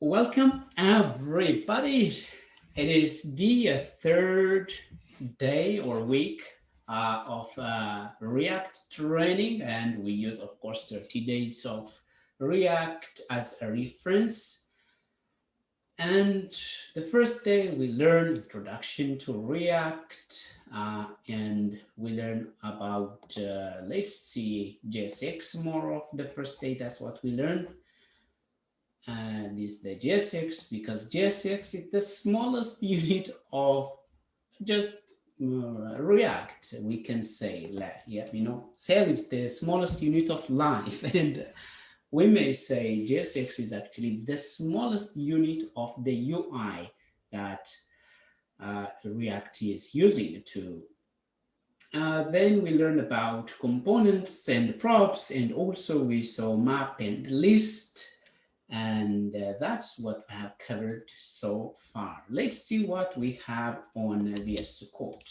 Welcome, everybody. It is the third day or week of React training, and we use, of course, 30 days of React as a reference. And the first day we learn introduction to React, and we learn about, let's see, JSX more of the first day. That's what we learned. And is the JSX because JSX is the smallest unit of just React. We can say that, yeah, cell is the smallest unit of life, and we may say JSX is actually the smallest unit of the UI that React is using to. Then we learn about components and props, and also we saw map and list, and that's what we have covered so far. Let's see what we have on VS Code.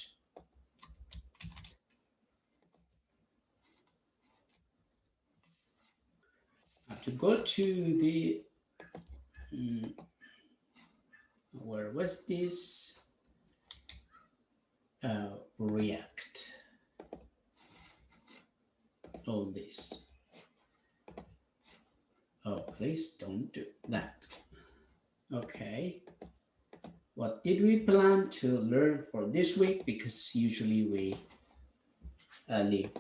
I have to go to the, where was this? React. All this. Oh, please don't do that. Okay. What did we plan to learn for this week? Because usually we leave.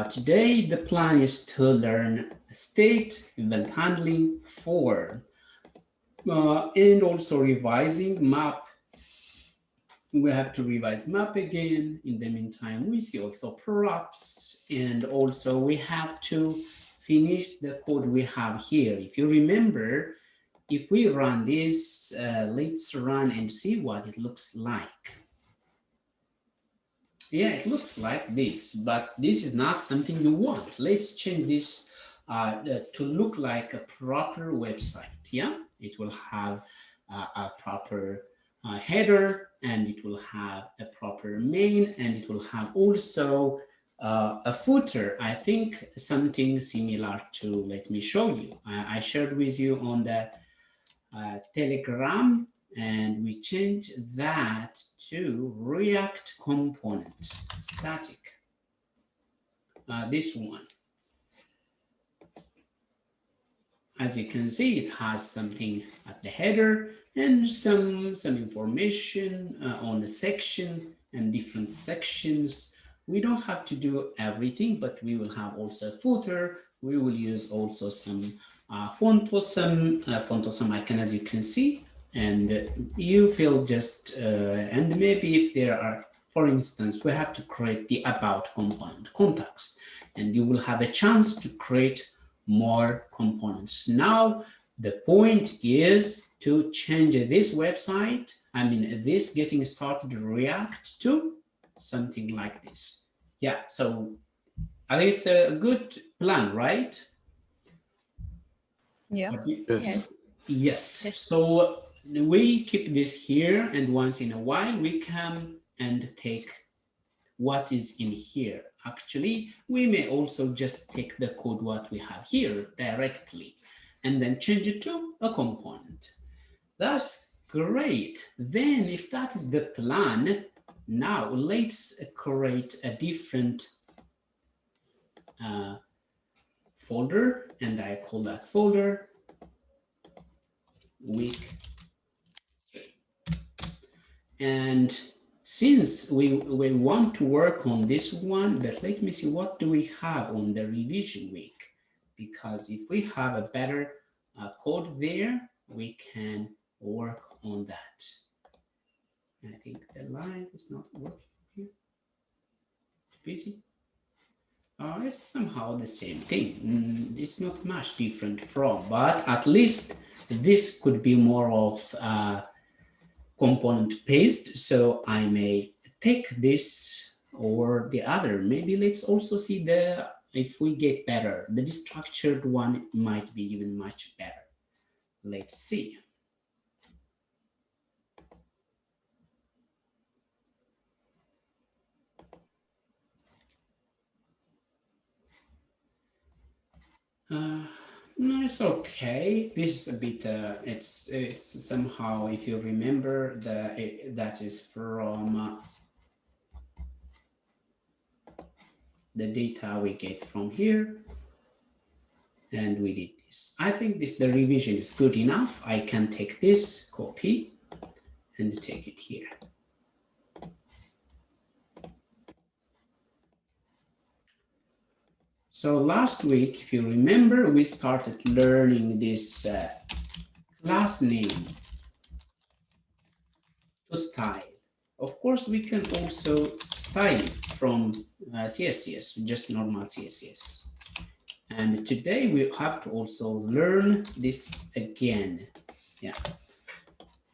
Today, the plan is to learn state event handling for and also revising map. We have to revise map again. In the meantime, we see also props, and also we have to finish the code we have here. If you remember, if we run this, let's run and see what it looks like. Yeah, it looks like this, but this is not something you want. Let's change this to look like a proper website. Yeah, it will have a proper header, and it will have a proper main, and it will have also a footer. I think something similar to, let me show you. I shared with you on the Telegram, and we change that to React component static. This one. As you can see, it has something at the header and some information on a section and different sections. We don't have to do everything, but we will have also a footer. We will use also some font awesome icon, as you can see, and you feel just, and maybe if there are, for instance, we have to create the about component context, and you will have a chance to create more components. Now, the point is to change this website, this getting started React to something like this. Yeah, so I think it's a good plan, right? Yeah. Yes. Yes. Yes. So we keep this here, and once in a while we come and take what is in here. Actually, we may also just take the code what we have here directly and then change it to a component. That's great. Then if that is the plan, now let's create a different folder, and I call that folder week 3. And since we want to work on this one, but let me see, what do we have on the revision week? Because if we have a better code there, we can work on that. I think the line is not working here. Busy. It's somehow the same thing. It's not much different from, but at least this could be more of component paste. So I may take this or the other. Maybe let's also see if we get better. The destructured one might be even much better. Let's see. No, it's okay. This is a bit. It's somehow, if you remember, that is from the data we get from here, and we did this. I think the revision is good enough. I can take this, copy, and take it here. So last week, if you remember, we started learning this class name to style. Of course, we can also style it from CSS, just normal CSS. And today we have to also learn this again. Yeah.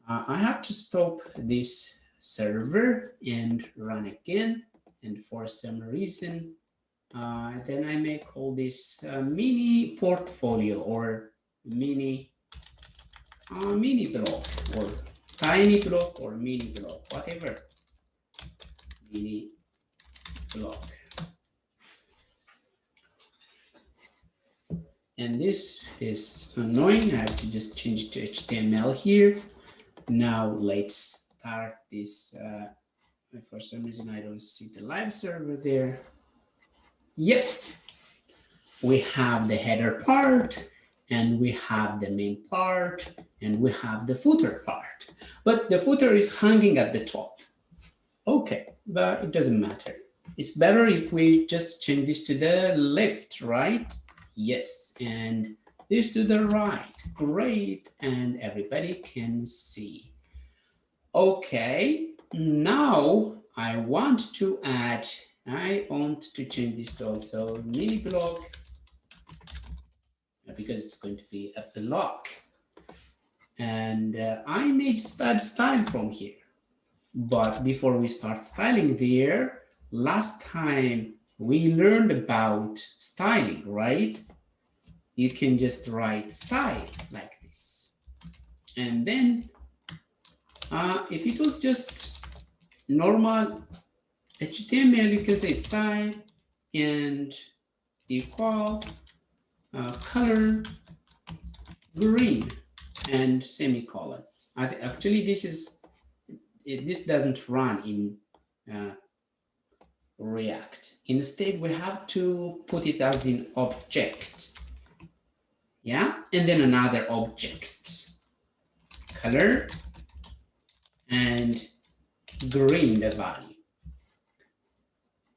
I have to stop this server and run again. And for some reason, then I make all this mini portfolio or mini block or tiny block or mini block, whatever. Mini block. And this is annoying. I have to just change it to HTML here. Now let's start this. For some reason, I don't see the live server there. Yep. We have the header part, and we have the main part, and we have the footer part. But the footer is hanging at the top. Okay, but it doesn't matter. It's better if we just change this to the left, right? Yes, and this to the right. Great, and everybody can see. Okay, now I want to change this to also mini block because it's going to be a block. And I may just add style from here. But before we start styling there, last time we learned about styling, right? You can just write style like this. And then if it was just normal HTML, you can say style and equal color green and semicolon. Actually, this doesn't run in React. Instead, we have to put it as an object. Yeah, and then another object, color and green the value.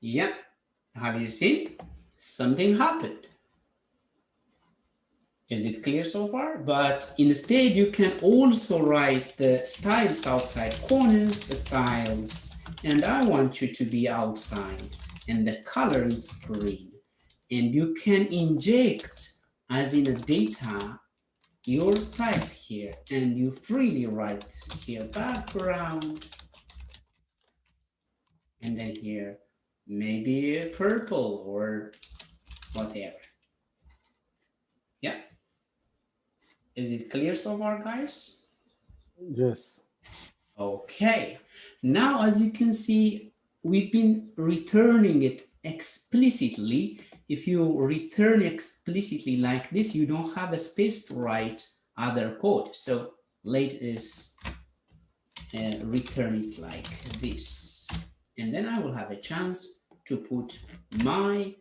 Yeah, have you seen? Something happened. Is it clear so far? But instead, you can also write the styles outside corners, the styles, and I want you to be outside, and the color is green. And you can inject, as in a data, your styles here, and you freely write here background, and then here maybe purple or whatever. Yeah. Is it clear so far, guys? Yes. Okay. Now, as you can see, we've been returning it explicitly. If you return explicitly like this, you don't have a space to write other code. So let's return it like this. And then I will have a chance to put my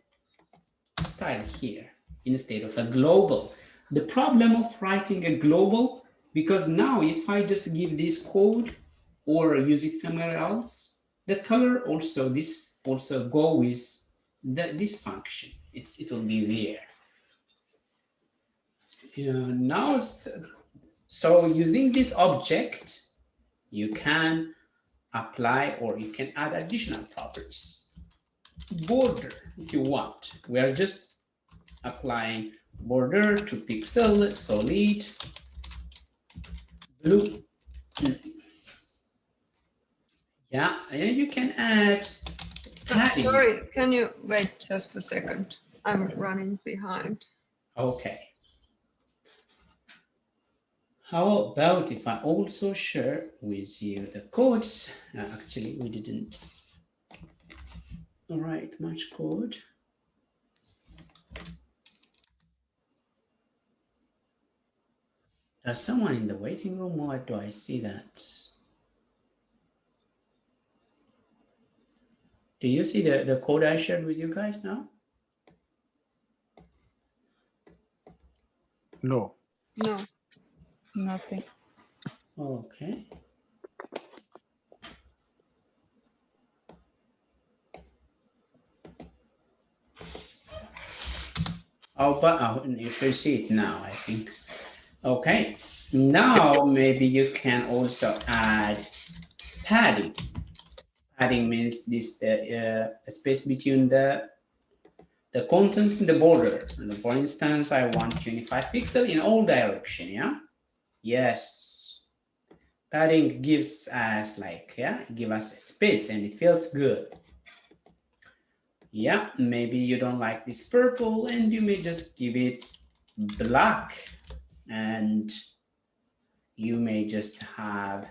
style here instead of a global. The problem of writing a global, because now if I just give this code or use it somewhere else, the color also, this also go with this function. It will be there. Now, so using this object, you can apply or you can add additional properties. Border, if you want. We are just applying border to pixel, solid, blue. Yeah, and you can add padding. Sorry, can you wait just a second? I'm running behind. Okay. How about if I also share with you the codes? Actually, we didn't write much code. There's someone in the waiting room. Why do I see that? Do you see the code I shared with you guys now? No. No. Nothing. Okay. Oh, but you should see it now, I think. Okay. Now maybe you can also add padding. Padding means this space between the content and the border. And for instance, I want 25 pixels in all direction, yeah? Yes. Padding gives us give us space and it feels good. Yeah, maybe you don't like this purple and you may just give it black, and you may just have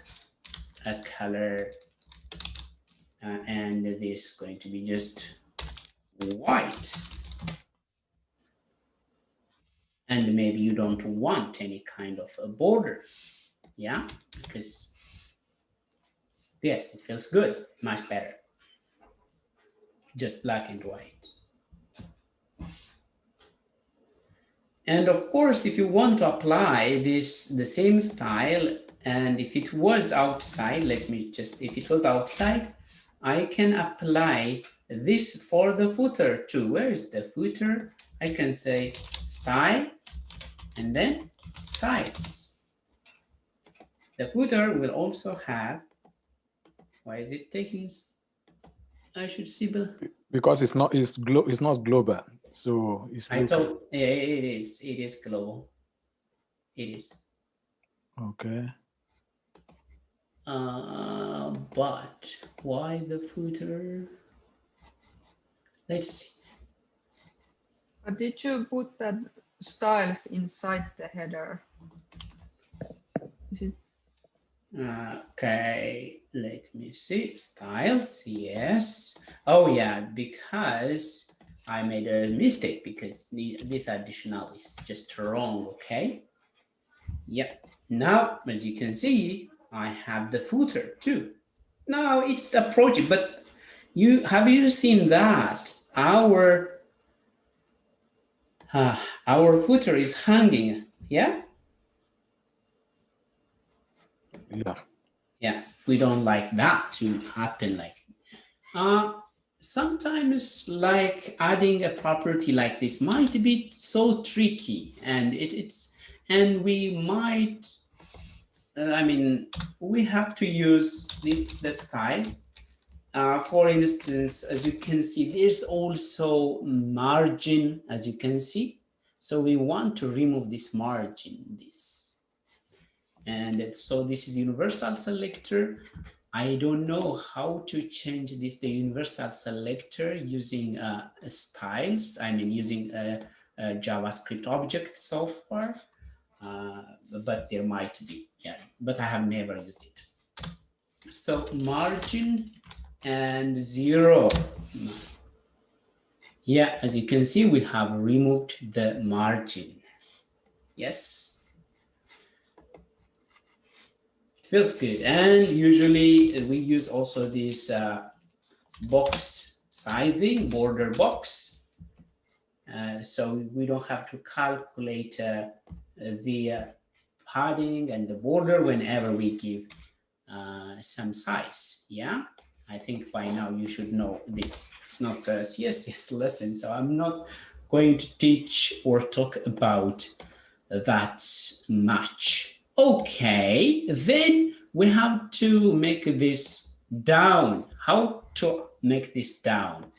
a color and this is going to be just white. And maybe you don't want any kind of a border, yeah, because yes, it feels good, much better, just black and white. And of course, if you want to apply the same style, and if it was outside, if it was outside, I can apply this for the footer too. Where is the footer? I can say style and then styles. The footer will also have, why is it taking, I should see the, because it's not global, so it's I thought, yeah, it is global, it is. Okay. But why the footer? Let's see. But did you put that styles inside the header? Is it? Okay, let me see. Styles, yes. Oh yeah, because I made a mistake because this additional is just wrong, okay? Yep. Now, as you can see, I have the footer too. Now it's a project, but have you seen that our footer is hanging, yeah? Yeah, we don't like that to happen. Like sometimes like adding a property like this might be so tricky, and we might we have to use the style. For instance, as you can see, there's also margin, as you can see. So we want to remove this margin, and so this is universal selector. I don't know how to change the universal selector using styles. Using a JavaScript object so far, but there might be, yeah, but I have never used it. So margin and 0. Yeah, as you can see, we have removed the margin. Yes. It feels good. And usually we use also this box sizing, border box. So we don't have to calculate the padding and the border whenever we give some size. Yeah, I think by now you should know this. It's not a CSS lesson, so I'm not going to teach or talk about that much. Okay, then we have to make this down. How to make this down?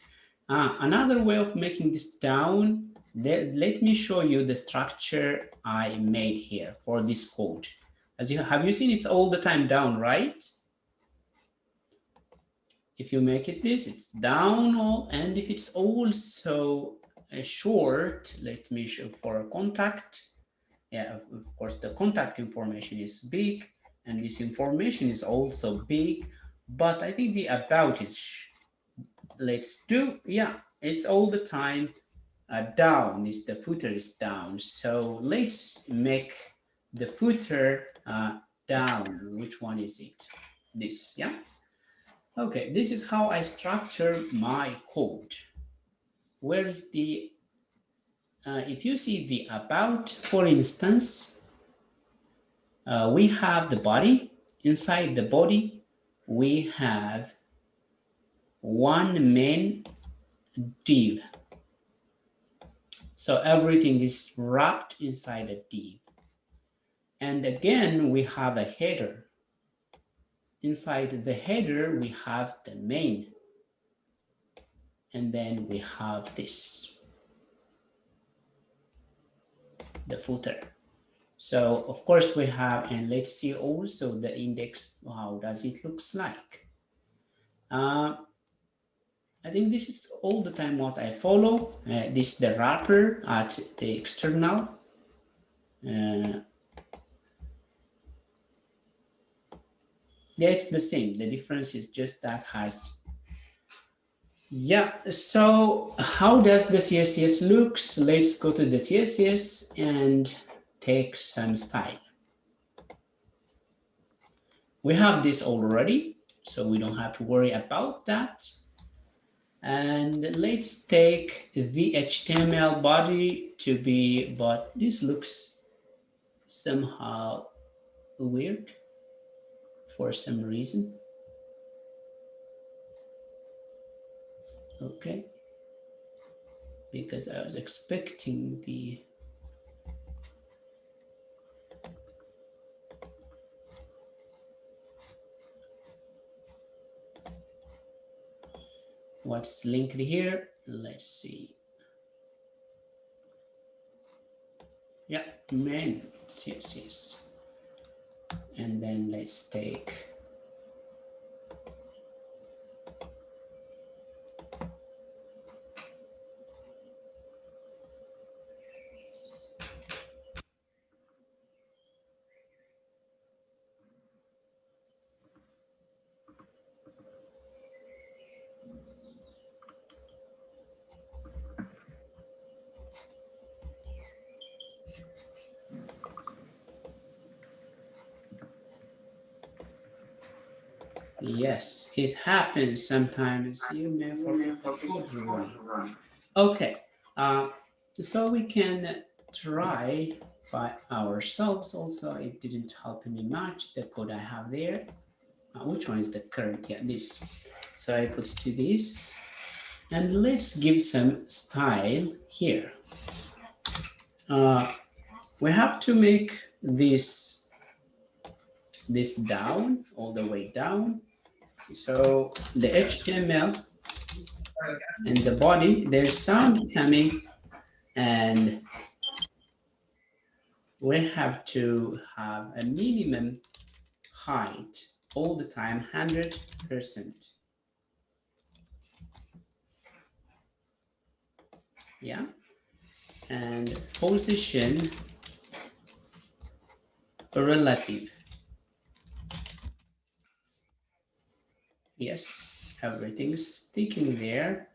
Another way of making this down, let me show you the structure I made here for this code. Have you seen it's all the time down, right? If you make it this, it's down all, and if it's also a short, let me show for a contact. Yeah, of course, the contact information is big, and this information is also big, but I think the about is, it's all the time down. The footer is down. So let's make the footer down. Which one is it? This, yeah? Okay, this is how I structure my code. Where is the, if you see the about, for instance, we have the body. Inside the body, we have one main div. So everything is wrapped inside a div. And again, we have a header. Inside the header, we have the main. And then we have this, the footer. So of course we have, and let's see also the index, how does it looks like? I think this is all the time what I follow. This is the wrapper at the external. Yeah, it's the same. The difference is just that has. Yeah, so how does the CSS looks? Let's go to the CSS and take some style. We have this already, so we don't have to worry about that. And let's take the HTML body to be, but this looks somehow weird for some reason. Okay, because I was expecting the what's linked here. Let's see. Yeah, main CSS. And then let's take yes, it happens sometimes. You may forget the code run. Okay, so we can try by ourselves also. It didn't help me much, the code I have there. Which one is the current? Yeah, this. So I put it to this. And let's give some style here. We have to make this down, all the way down. So the HTML and the body, there's sound coming, and we have to have a minimum height all the time, 100%. Yeah, and position relative. Yes, everything's sticking there.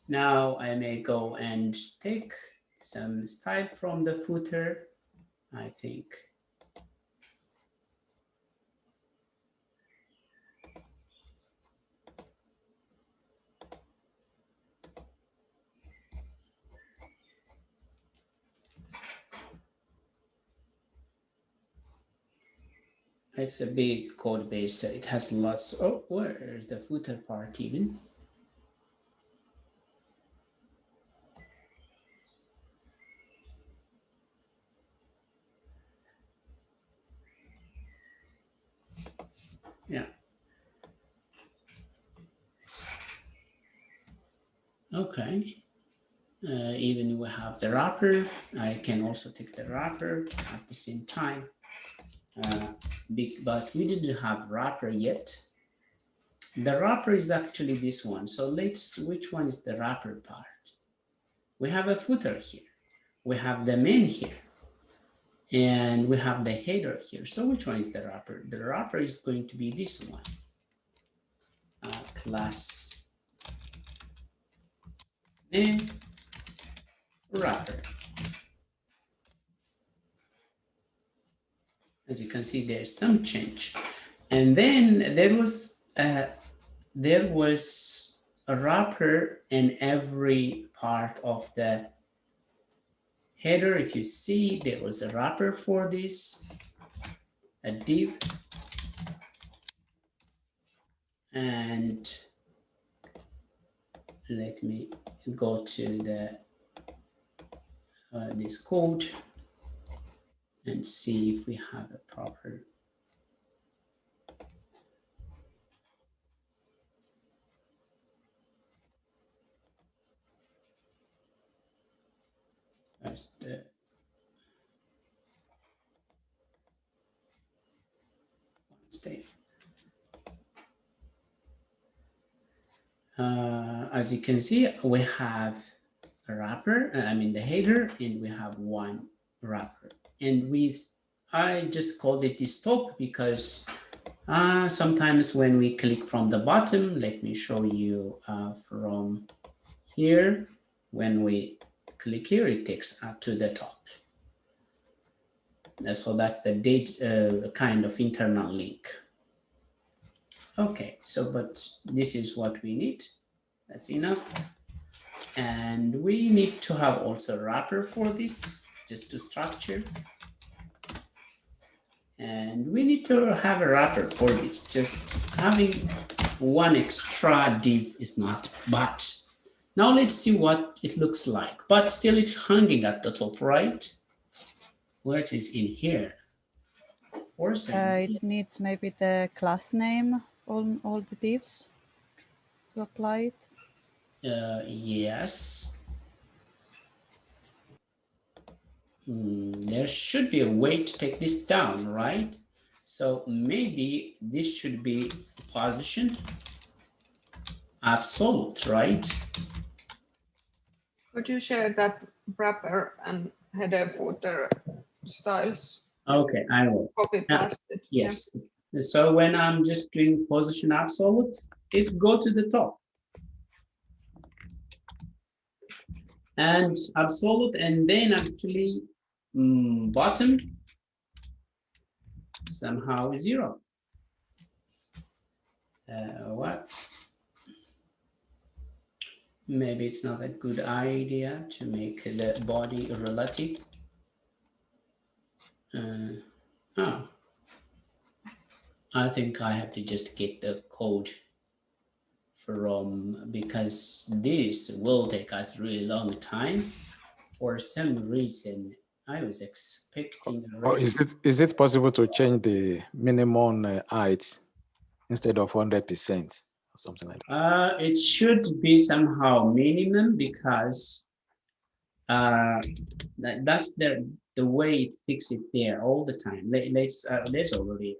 Now I may go and take some style from the footer, I think. It's a big code base, so it has lots. Oh, where is the footer part even? Yeah. Okay. Even we have the wrapper. I can also take the wrapper at the same time. But we didn't have wrapper yet. The wrapper is actually this one. So which one is the wrapper part? We have a footer here. We have the main here. And we have the header here. So which one is the wrapper? The wrapper is going to be this one. Class name wrapper. As you can see, there's some change. And then there was a wrapper in every part of the header. If you see, there was a wrapper for this, a div, and let me go to the this code and see if we have a proper. Stay. As you can see, we have a wrapper, I mean the header, and we have one wrapper. And I just called it this top because sometimes when we click from the bottom, let me show you from here, when we click here, it takes up to the top. So that's the date kind of internal link. Okay, so but this is what we need. That's enough. And we need to have also a wrapper for this, just to structure. And we need to have a wrapper for this. Just having one extra div is not bad. Now let's see what it looks like. But still it's hanging at the top, right? What is in here? It needs maybe the class name on all the divs to apply it. Yes. There should be a way to take this down, right? So maybe this should be position absolute, right? Could you share that wrapper and header footer styles? Okay, I will. Copy paste it. Yes. Yeah. So when I'm just doing position absolute, it go to the top. And absolute, and then actually bottom somehow 0. What? Maybe it's not a good idea to make the body relative. Oh, I think I have to just get the code from, because this will take us really long time. For some reason, I was expecting. Or is it possible to change the minimum height instead of 100% or something like that? It should be somehow minimum, because that's the way it fixes it there all the time. Let's already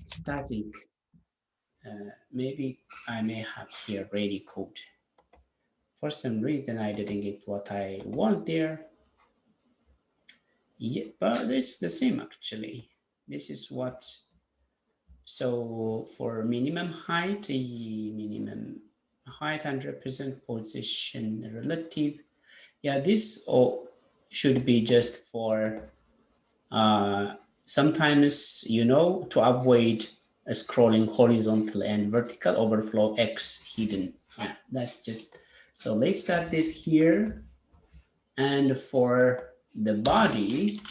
static. Maybe I may have here ready code. For some reason, I didn't get what I want there. Yeah, but it's the same actually. This is what. So for minimum height, 100% position relative. Yeah, this should be just for sometimes, to avoid a scrolling horizontal and vertical overflow X hidden. Yeah, that's just, so let's start this here. And for the body,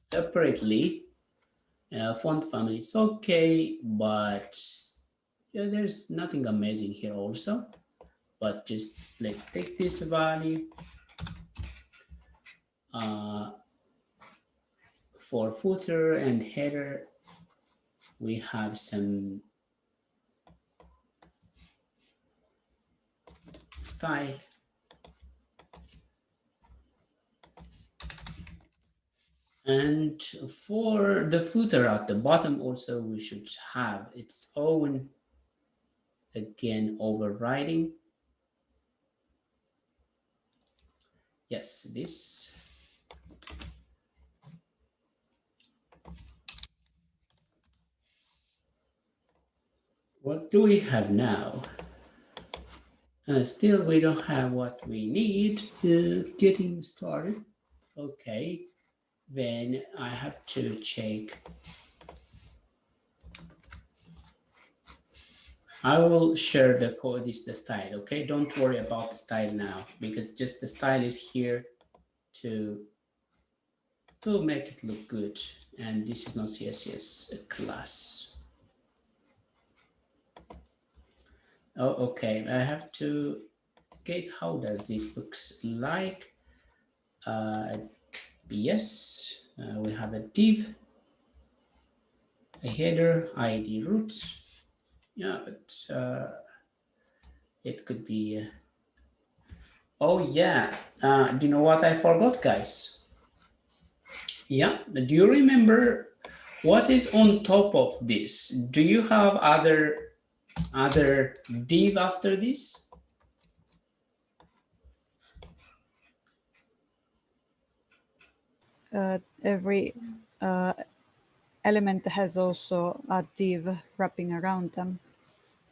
separately, font family, it's okay, but there's nothing amazing here also. But just let's take this value. For footer and header, we have some style. And for the footer at the bottom also, we should have its own, again, overriding. Yes, this. What do we have now? Still, we don't have what we need. Getting started. Okay. then I have to check. I will share the code, is the style, okay? Don't worry about the style now, because just the style is here to make it look good. And this is not CSS class. Oh, okay, I have to get, how does it looks like? Yes, we have a div, a header, ID root. Yeah, but it could be, oh yeah, do you know what I forgot, guys? Yeah, do you remember what is on top of this? Do you have other div after this? Every element has also a div wrapping around them.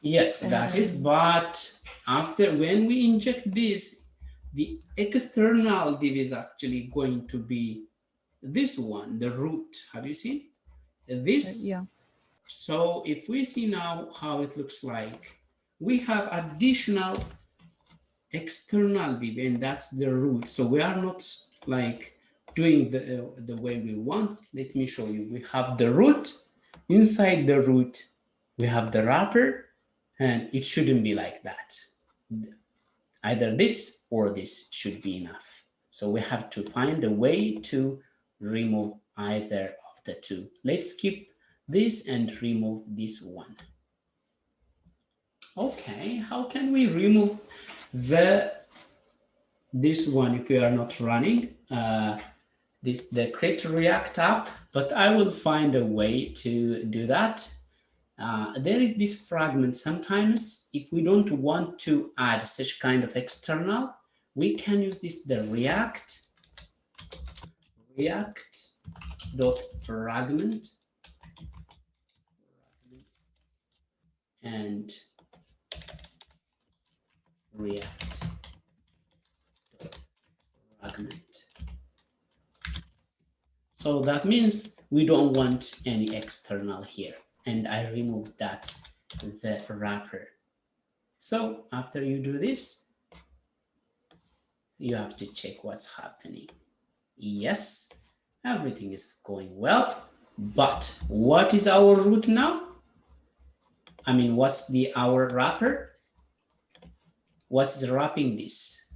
Yes, that is, but after, when we inject this, the external div is actually going to be this one, the root. Have you seen this? Yeah. So if we see now how it looks like, we have additional external div, and that's the root. So we are not like doing the way we want. Let me show you. We have the root. Inside the root, we have the wrapper, and it shouldn't be like that. Either this or this should be enough. So we have to find a way to remove either of the two. Let's skip this and remove this one. Okay, how can we remove this one if we are not running the create React app? But I will find a way to do that. There is this fragment. Sometimes if we don't want to add such kind of external, we can use the react dot fragment and react dot fragment. So that means we don't want any external here, and I removed the wrapper. So after you do this, you have to check what's happening. Yes, everything is going well, but what is our root now? I mean, what's our wrapper? What's wrapping this?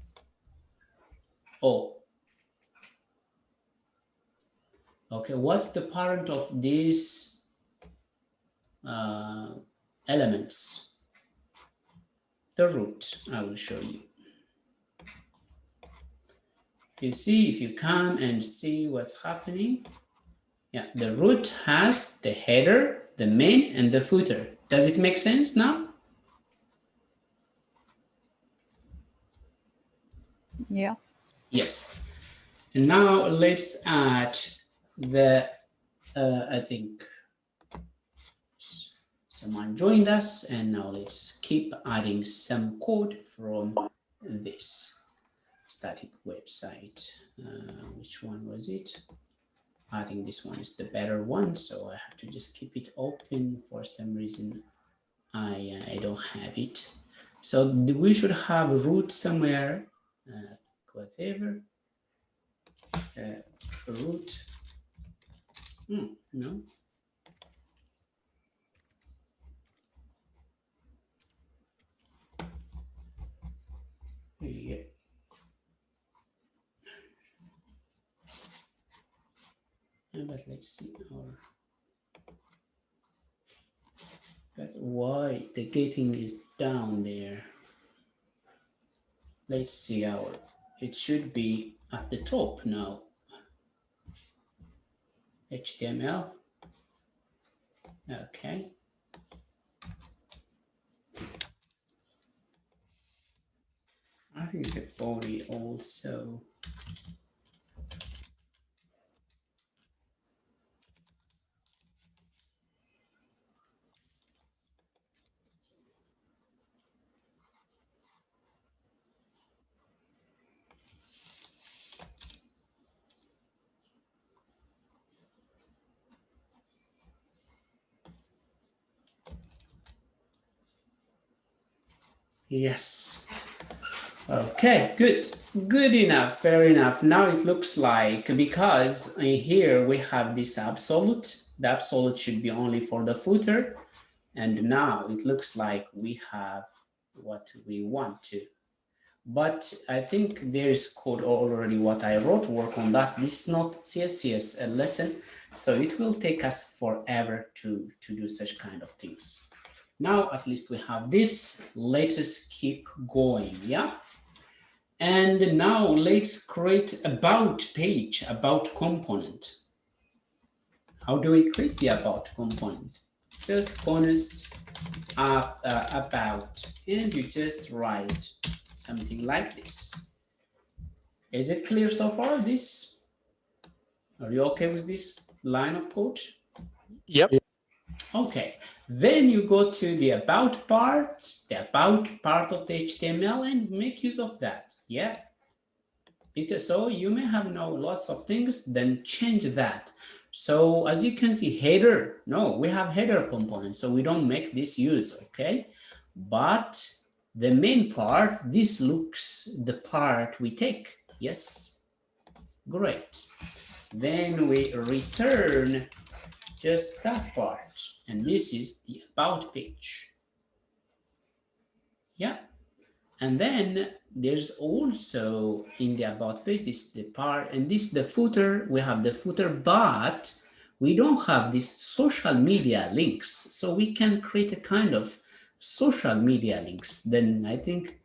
Oh, okay, what's the parent of these elements? The root, I will show you. If you come and see what's happening, yeah, the root has the header, the main, and the footer. Does it make sense now? Yeah. Yes. And now let's add the, I think someone joined us, and now let's keep adding some code from this static website. Which one was it? I think this one is the better one, so I have to just keep it open. For some reason, I don't have it. So we should have root somewhere, whatever, root, no. Yeah. But let's see but why the gating is down there. Let's see it should be at the top now. HTML. Okay. I think the body also. Yes. Okay, good. Good enough, fair enough. Now it looks like, because here we have this absolute, the absolute should be only for the footer. And now it looks like we have what we want to. But I think there's code already what I wrote, work on that. This is not CSS lesson, so it will take us forever to do such kind of things. Now at least we have this. Let us keep going, yeah? And now let's create about page, about component. How do we create the about component? Just const about, and you just write something like this. Is it clear so far? This, are you okay with this line of code? Yep. Okay, then you go to the about part of the HTML, and make use of that. Yeah, because so you may have now lots of things, then change that. So as you can see, header, no, we have header component, so we don't make this use, okay? But the main part, this looks the part we take. Yes, great. Then we return just that part, and this is the about page. Yeah, and then there's also in the about page, this is the part, and this is the footer. We have the footer, but we don't have these social media links, so we can create a kind of social media links. Then I think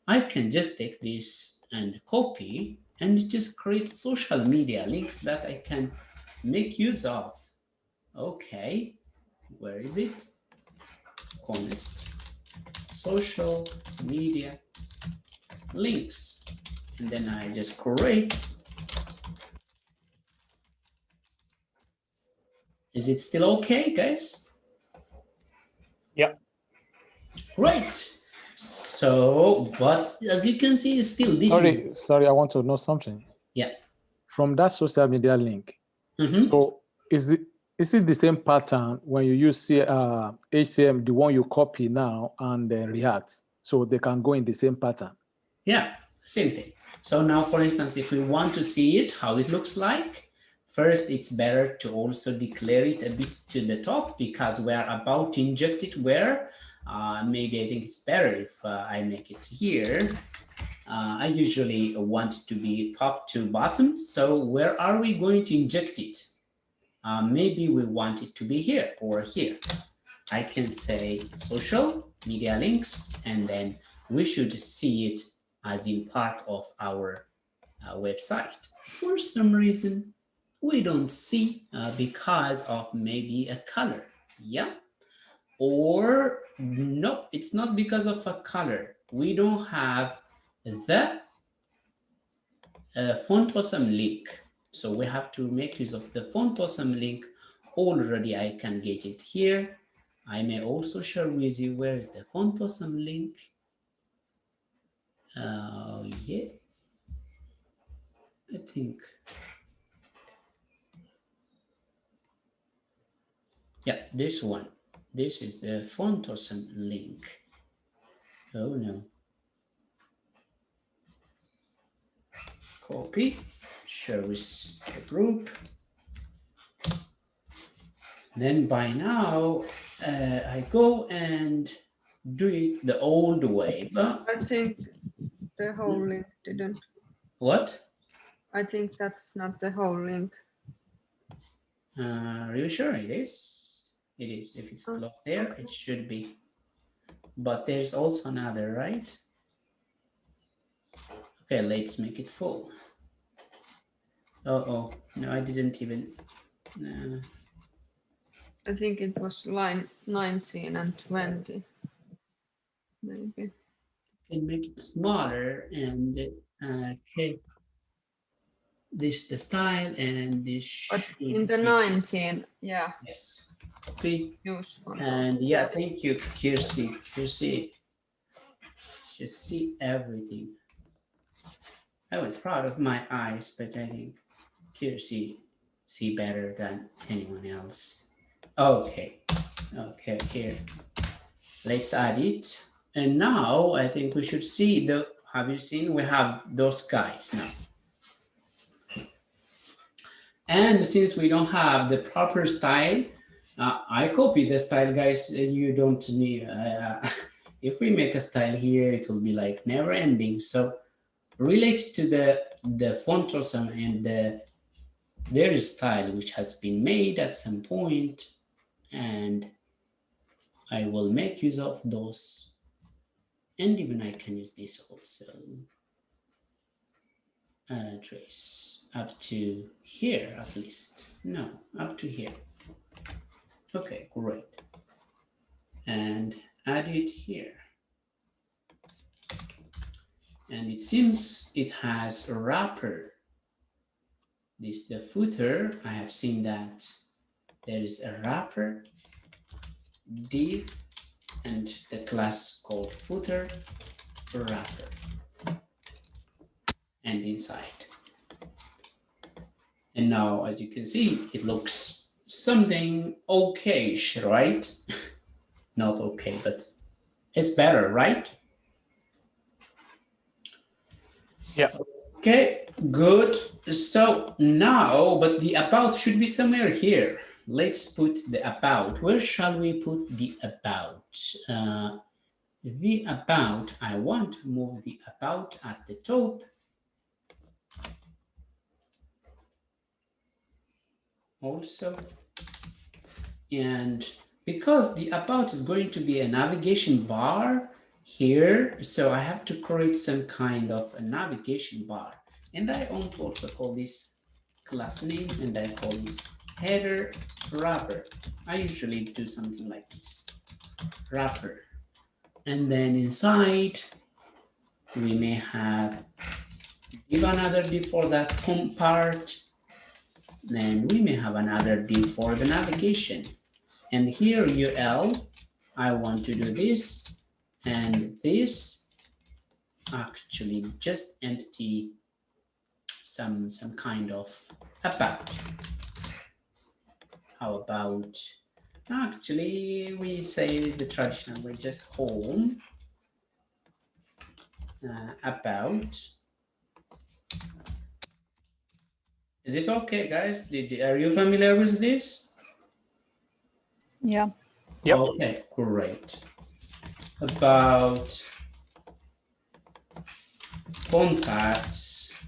I can just take this and copy and just create social media links that I can make use of. Okay, where is it? Const social media links, and then I just create. Is it still okay, guys? Yeah. Great. So, but as you can see, still this is. Sorry, I want to know something. Yeah. From that social media link, so is it the same pattern when you use HCM, the one you copy now, and React, so they can go in the same pattern? Yeah, same thing. So now, for instance, if we want to see it, how it looks like, first, it's better to also declare it a bit to the top, because we're about to inject it where maybe I think it's better if I make it here. I usually want it to be top to bottom. So where are we going to inject it? Maybe we want it to be here or here. I can say social media links, and then we should see it as in part of our website. For some reason, we don't see because of maybe a color. Yeah. Or no, it's not because of a color. We don't have the font awesome link. So we have to make use of the font awesome link. Already I can get it here. I may also share with you where is the font awesome link. Yeah, I think. Yeah, this one. This is the font awesome link. Oh no. Copy, share with the group. Then by now, I go and do it the old way. But I think the whole link didn't. what? I think that's not the whole link. Are you sure it is? It is. If it's closed there, okay. It should be. But there's also another, right? Okay, let's make it full. Oh, no, I didn't even. I think it was line 19 and 20. Maybe. Can make it smaller and okay. This the style and this. But in the 19, yeah. Yes. Copy. Use one. And yeah, thank you, Kirsi. Kirsi. Just see everything. I was proud of my eyes, but I think Kirsi see better than anyone else. Okay. Okay, here. Let's add it. And now I think we should see have you seen, we have those guys now. And since we don't have the proper style, I copy the style, guys. You don't need, if we make a style here, it will be like never ending. So related to the font awesome and their style, which has been made at some point, and I will make use of those. And even I can use this also. Trace up to here at least. No, up to here. Okay, great. And add it here. And it seems it has a wrapper. This the footer. I have seen that there is a wrapper div and the class called footer wrapper. And inside. And now, as you can see, it looks something okay-ish, right? Not okay, but it's better, right? Yeah. Okay, good. So now, but the about should be somewhere here. Let's put the about. Where shall we put the about? The about, I want to move the about at the top. Also, and because the about is going to be a navigation bar here, so I have to create some kind of a navigation bar, and I want to also call this class name, and I call it header wrapper. I usually do something like this, wrapper, and then inside we may have give another div for that home part. Then we may have another div for the navigation. And here UL, I want to do this and this. Actually, just empty some kind of about. How about, actually, we say the traditional way, just home, about. Is it okay, guys? Are you familiar with this? Yeah. Yep. Okay, great. About contacts,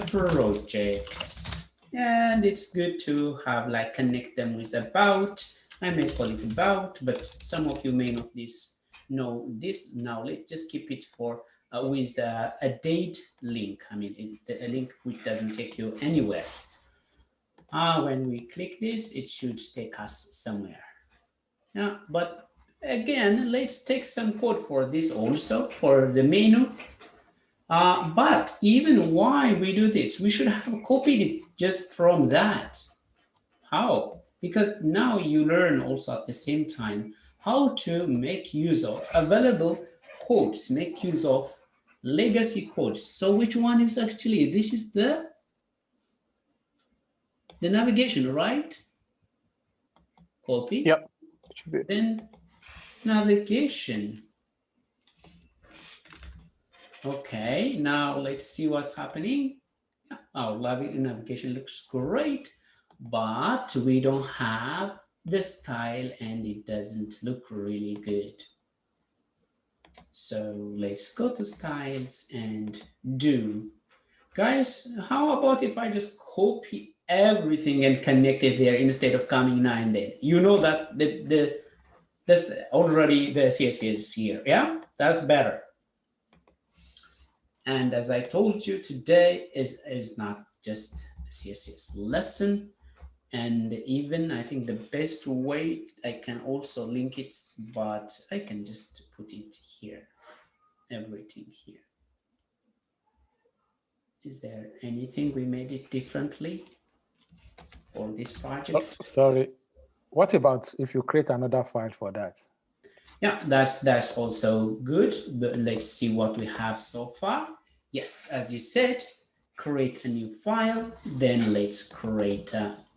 projects, and it's good to have like connect them with about. I may call it about, but some of you may not know this. Now let's just keep it for with a date link. I mean, a link which doesn't take you anywhere. When we click this, it should take us somewhere. Yeah, but again, let's take some code for this also, for the menu. But even why we do this, we should have copied it just from that. How? Because now you learn also at the same time how to make use of available codes, make use of legacy codes. So which one is actually, this is the navigation, right? Copy. Yep. Then navigation. Okay, now let's see what's happening. Our navigation looks great, but we don't have the style and it doesn't look really good. So let's go to styles and do. Guys, how about if I just copy everything and connect it there instead of coming now and then? You know that that's already the CSS here, yeah? That's better. And as I told you, today is not just a CSS lesson. And even I think the best way, I can also link it, but I can just put it here, everything here. Is there anything we made it differently for this project? Oh, sorry. What about if you create another file for that? Yeah, that's also good, but let's see what we have so far. Yes, as you said, create a new file, then let's create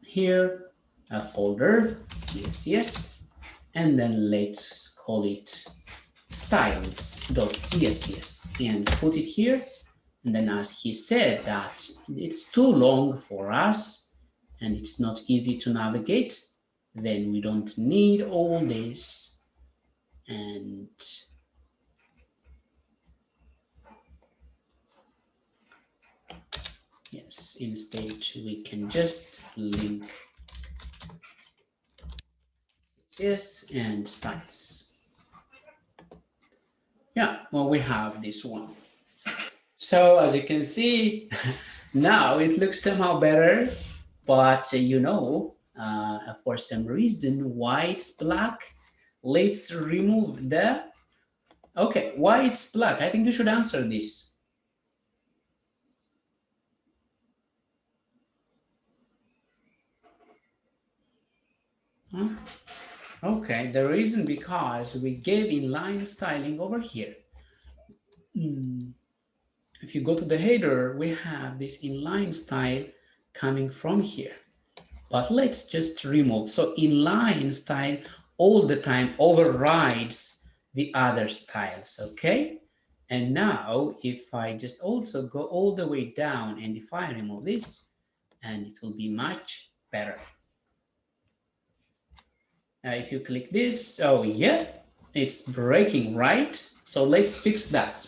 here a folder, CSS, and then let's call it styles.css and put it here. And then as he said that it's too long for us and it's not easy to navigate, then we don't need all this. And yes, instead we can just link CSS and styles. Yeah, well, we have this one. So as you can see, now it looks somehow better, but you know, for some reason, why it's black. Let's remove the, okay, why it's black? I think you should answer this. Huh? Okay, the reason because we gave inline styling over here. If you go to the header, we have this inline style coming from here. But let's just remove. So inline style all the time overrides the other styles, okay? And now if I just also go all the way down and if I remove this, and it will be much better. If you click this, oh yeah, it's breaking, right? So let's fix that.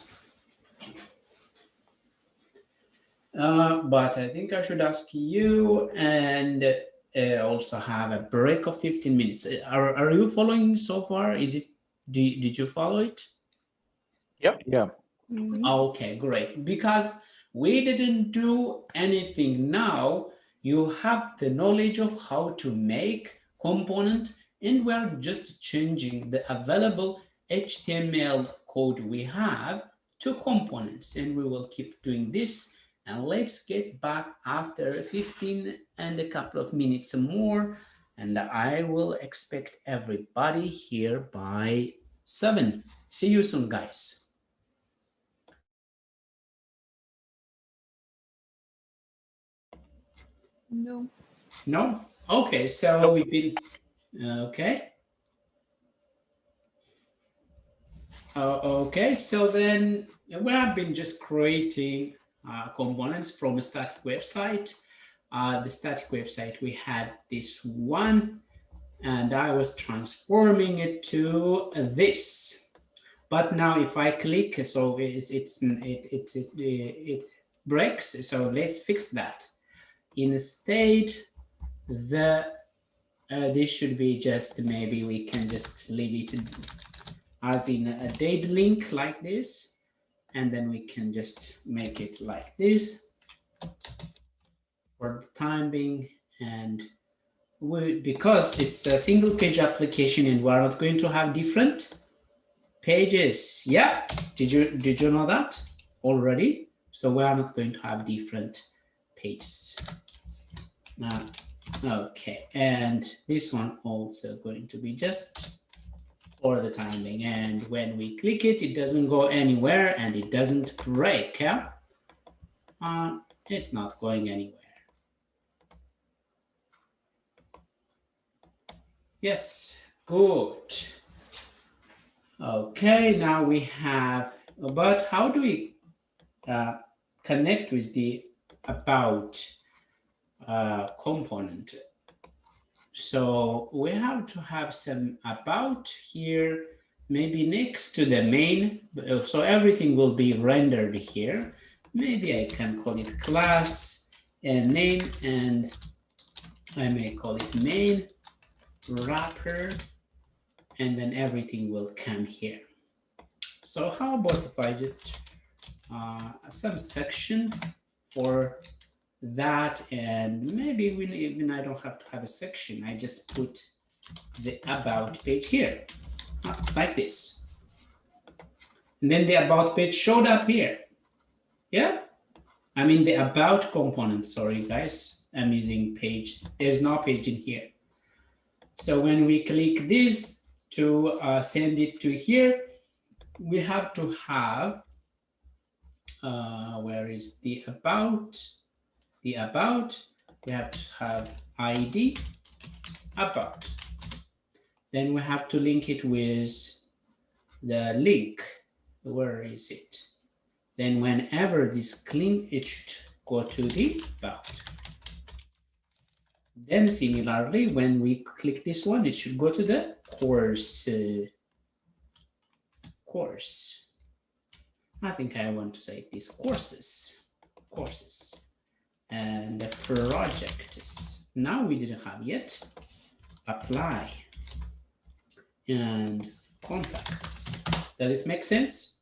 But I think I should ask you and also have a break of 15 minutes. Are you following so far? Is it, did you follow it? Yep. Yeah. Mhm. Okay, great. Because we didn't do anything now, you have the knowledge of how to make component, and we're just changing the available HTML code we have to components, and we will keep doing this. And let's get back after 15 and a couple of minutes more, and I will expect everybody here by 7. See you soon, guys. No. No? Okay, so we've been, okay. Okay, so then we have been just creating components from a static website. The static website, we had this one, and I was transforming it to this. But now if I click, so it breaks. So let's fix that. Instead, this should be just, maybe we can just leave it as in a date link like this, and then we can just make it like this for the time being. And because it's a single page application and we're not going to have different pages. Yeah, did you know that already? So we are not going to have different pages. Okay, and this one also going to be just for the time being. And when we click it, it doesn't go anywhere and it doesn't break. Yeah, it's not going anywhere. Yes, good. Okay, now we have, but how do we connect with the about component? So we have to have some about here, maybe next to the main. So everything will be rendered here. Maybe I can call it class and name, and I may call it main wrapper, and then everything will come here. So how about if I just some section for that, and maybe even I don't have to have a section, I just put the about page here, like this. And then the about page showed up here. Yeah, I mean the about component, sorry guys, I'm using page, there's no page in here. So when we click this to send it to here, we have to have, where is the about? The about, we have to have ID about. Then we have to link it with the link. Where is it? Then whenever this clean, it should go to the about. Then similarly, when we click this one, it should go to the course. Course. I think I want to say this courses. And the projects. Now we didn't have yet. Apply and contacts. Does it make sense?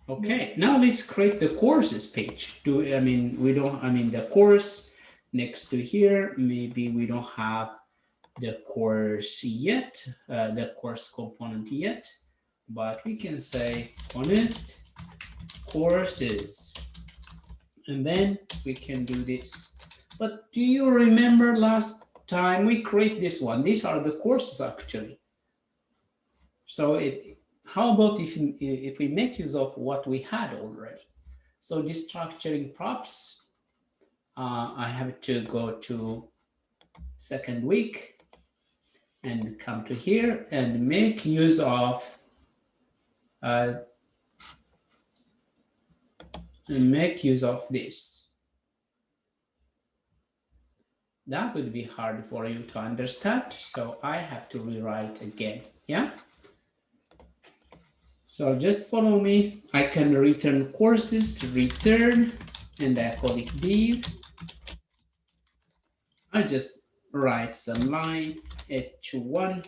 Okay, now let's create the courses page. The course next to here, maybe we don't have the course yet, the course component yet, but we can say honest courses, and then we can do this. But do you remember last time we create this one? These are the courses actually. So how about if we make use of what we had already? So destructuring props, I have to go to second week and come to here and make use of this. That would be hard for you to understand, so I have to rewrite again. Yeah. So just follow me. I can return courses, return, and I call it div. I just write some line, h1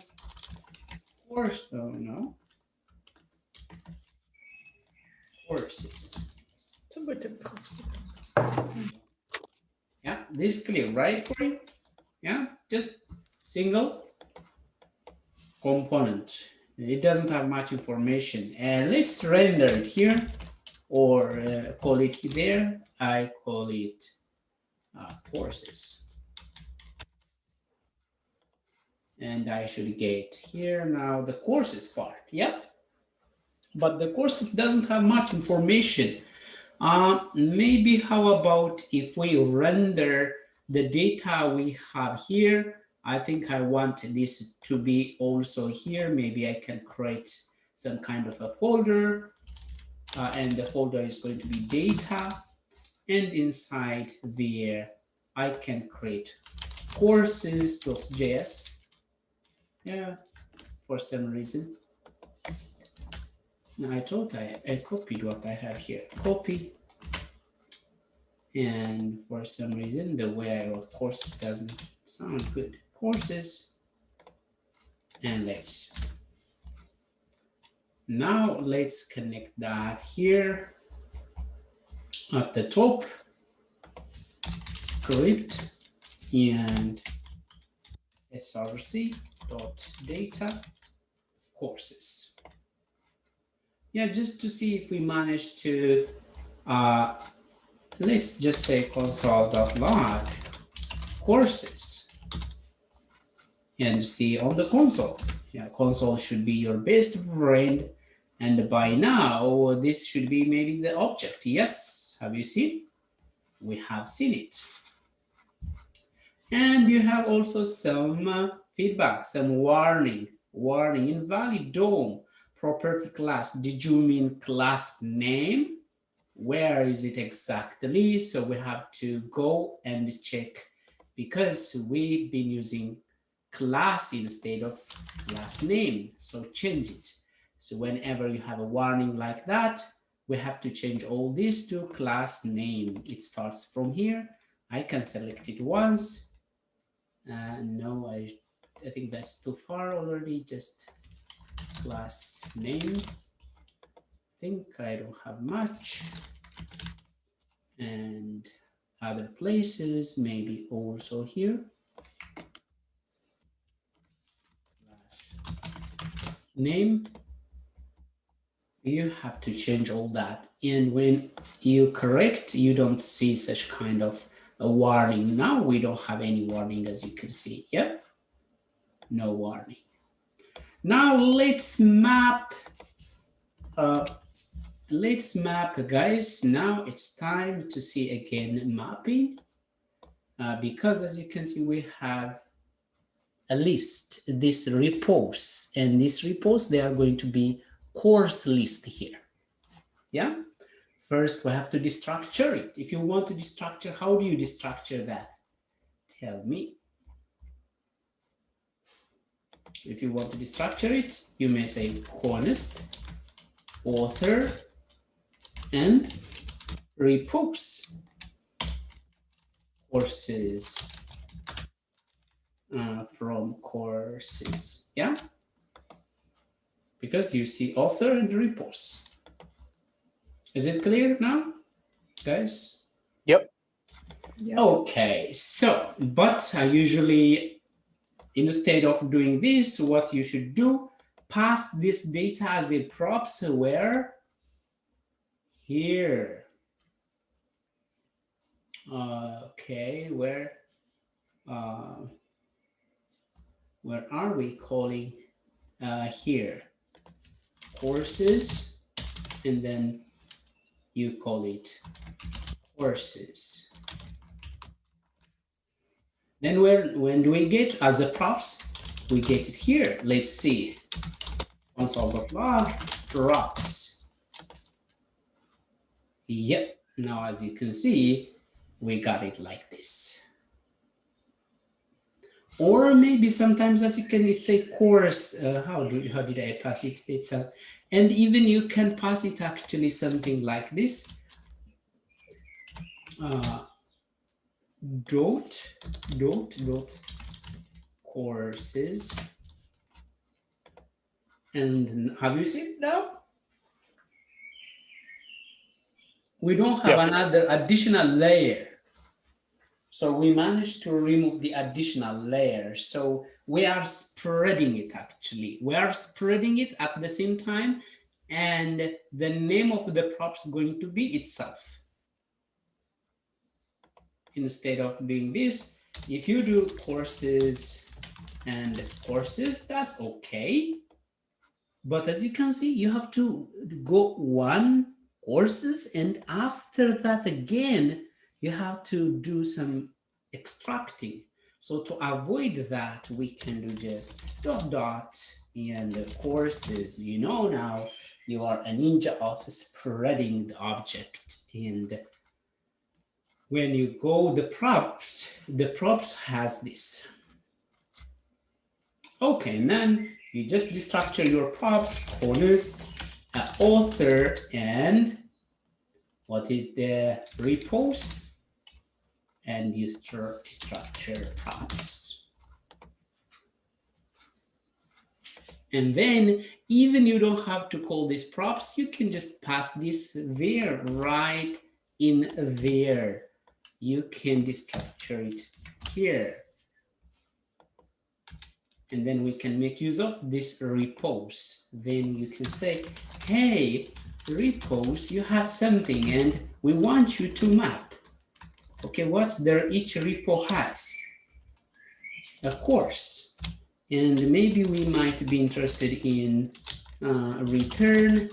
course, oh no, courses. Yeah, this is clear, right, for you? Yeah, just single component. It doesn't have much information. And let's render it here, or call it there. I call it courses. And I should get here now the courses part, yeah? But the courses doesn't have much information. Maybe how about if we render the data we have here? I think I want this to be also here. Maybe I can create some kind of a folder, and the folder is going to be data. And inside there, I can create courses.js. Yeah, for some reason. Now I thought I copied what I have here. Copy. And for some reason, the way I wrote courses doesn't sound good. Courses. And now let's connect that here at the top. Script and src.data courses. Yeah, just to see if we manage to, let's just say console.log courses and see on the console. Yeah, console should be your best friend. And by now, this should be maybe the object. Yes, have you seen? We have seen it. And you have also some feedback, some warning, invalid DOM, property class. Did you mean class name? Where is it exactly? So we have to go and check, because we've been using class instead of class name. So change it. So whenever you have a warning like that, we have to change all this to class name. It starts from here. I can select it once. No, I think that's too far already. Just class name. I think I don't have much. And other places, maybe also here. Class name. You have to change all that. And when you correct, you don't see such kind of a warning. Now we don't have any warning, as you can see. Yep, no warning. Now let's map. Guys. Now it's time to see again mapping, because as you can see, we have a list, this repos, and this repos, they are going to be course list here. Yeah. First, we have to destructure it. If you want to destructure, how do you destructure that? Tell me. If you want to destructure it, you may say honest, author, and repos. Courses from courses. Yeah. Because you see author and repos. Is it clear now, guys? Yep. Yep. Okay, so, but I usually, instead of doing this, what you should do, pass this data as a props where? Here. Okay, where are we calling? Here. Courses, and then you call it courses. Then when do we get as a props? We get it here. Let's see. Console.log props. Yep. Now, as you can see, we got it like this. Or maybe sometimes, as you can, it's a course. How did I pass it? And even you can pass it actually something like this. Dot courses. And have you seen now? We don't have another additional layer. So we managed to remove the additional layer. So we are spreading it actually. We are spreading it at the same time, and the name of the props going to be itself. Instead of doing this, if you do courses and courses, that's okay. But as you can see, you have to go one courses, and after that again, you have to do some extracting. So to avoid that, we can do just dot and courses. You know now you are a ninja of spreading the object. And when you go the props has this. Okay, and then you just destructure your props, honest, author, and what is the repos? And you destructure props. And then even you don't have to call these props, you can just pass this there, right in there. You can destructure it here. And then we can make use of this repos. Then you can say, hey, repos, you have something and we want you to map. Okay, what's there each repo has? A course. And maybe we might be interested in return.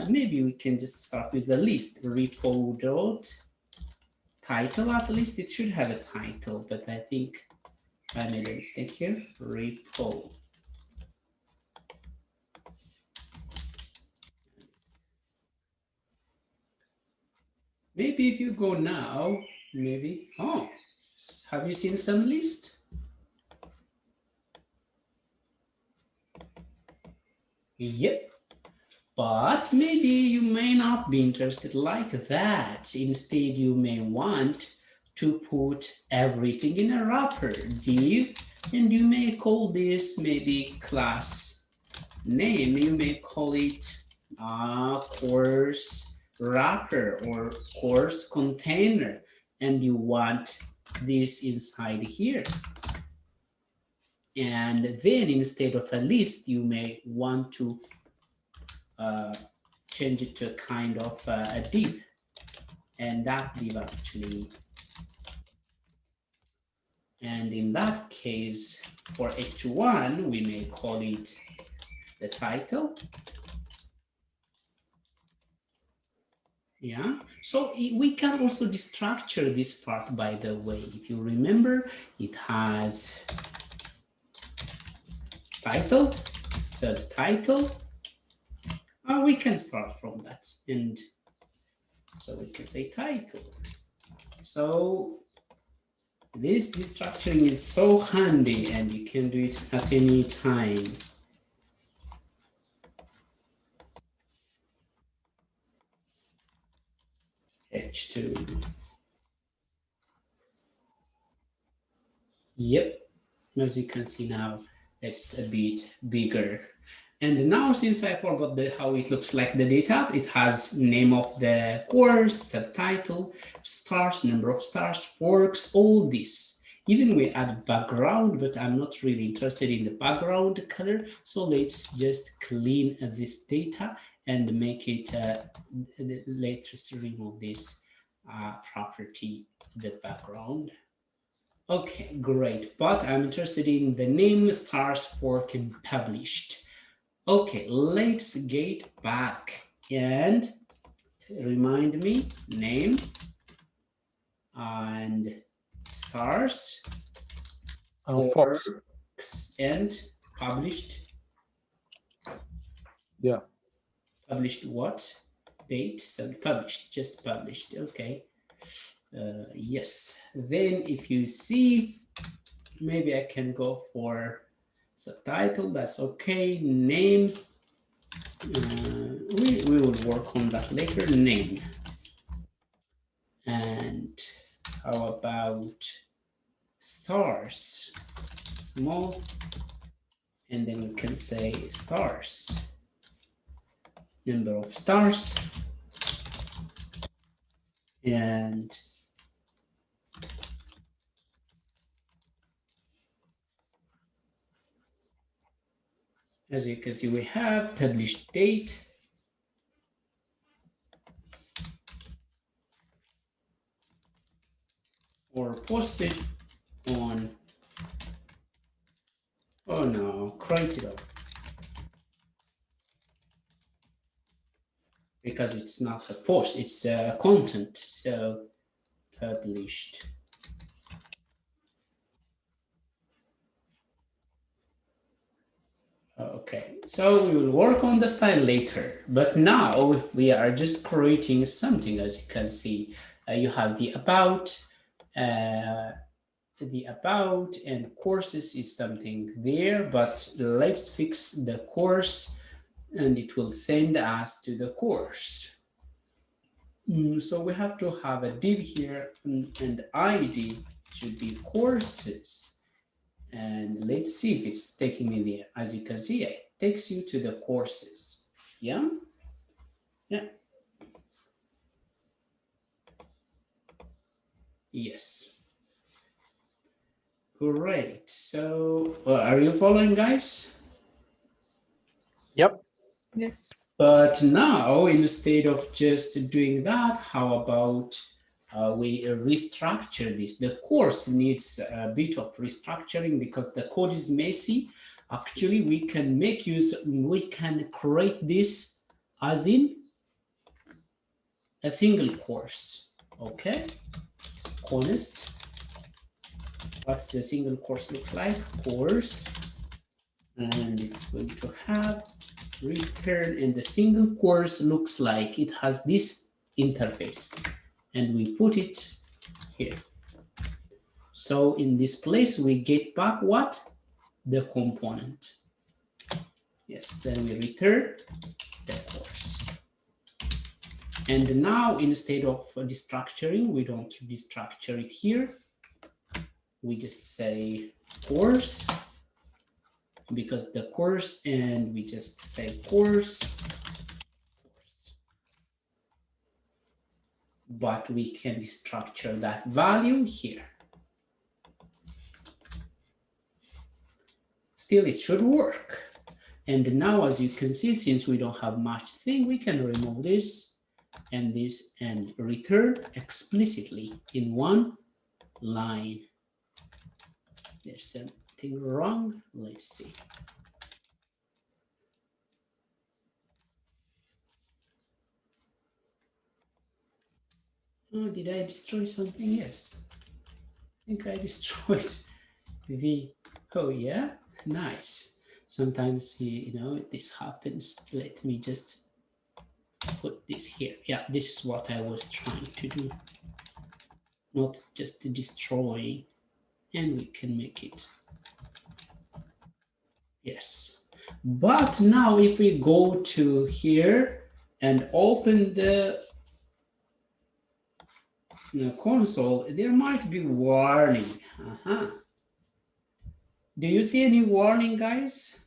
Maybe we can just start with the list. Repo dot title, at least it should have a title, but I think I made a mistake here. Repo. Maybe if you go now, maybe, oh, have you seen some list? Yep, but maybe you may not be interested like that. Instead, you may want to put everything in a wrapper div, and you may call this maybe class name. You may call it course wrapper or course container, and you want this inside here. And then instead of a list, you may want to change it to a kind of a div, and that div actually, and in that case for H1 we may call it the title. Yeah, so we can also destructure this part, by the way. If you remember, it has title, subtitle. We can start from that. And so we can say title. So this structuring is so handy and you can do it at any time. H2. Yep, as you can see now, it's a bit bigger. And now, since I forgot how it looks like the data, it has name of the course, subtitle, stars, number of stars, forks, all this. Even we add background, but I'm not really interested in the background color. So let's just clean this data and make it, let's remove this property, the background. Okay, great. But I'm interested in the name, stars, fork, and published. Okay, let's get back and remind me name and stars, forks, and published. Yeah. Published what? Date? So published, just published. Okay. Yes. Then if you see, maybe I can go for subtitle. That's okay. Name. We will work on that later. Name. And how about stars? Small. And then we can say stars. Number of stars. And as you can see, we have published date. Or posted on, oh no, created because it's not a post, it's a content, so published. Okay, so we will work on the style later, but now we are just creating something. As you can see, you have the about and courses is something there, but let's fix the course and it will send us to the course. So we have to have a div here and ID should be courses. And let's see if it's taking me there. As you can see, it takes you to the courses. Yeah? Yeah. Yes. Great. So are you following, guys? Yep. Yes. But now, instead of just doing that, how about we restructure this? The course needs a bit of restructuring because the code is messy. Actually, we can create this as in a single course. Okay, const. What's the single course looks like? Course, and it's going to have return, and the single course looks like it has this interface, and we put it here. So in this place, we get back what? The component. Yes, then we return the course. And now instead of destructuring, we don't destructure it here. We just say course, because the course, and we just say course. But we can destructure that value here. Still, it should work. And now, as you can see, since we don't have much thing, we can remove this and return explicitly in one line. There's something wrong. Let's see. Oh, did I destroy something? Yes. I think I destroyed the, oh yeah, nice. Sometimes, this happens. Let me just put this here. Yeah, this is what I was trying to do. Not just to destroy, and we can make it. Yes. But now if we go to here and open the console, there might be warning. Do you see any warning, guys?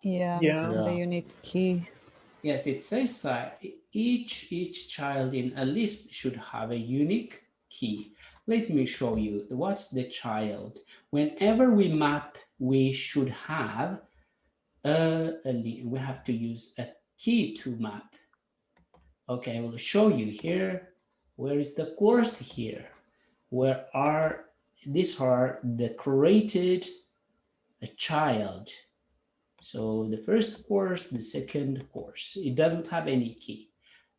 Yeah, Yeah. the unique key. Yes, it says each child in a list should have a unique key. Let me show you what's the child. Whenever we map, we should have we have to use a key to map. Okay, I will show you here. Where is the course here? These are the created child. So the first course, the second course, it doesn't have any key.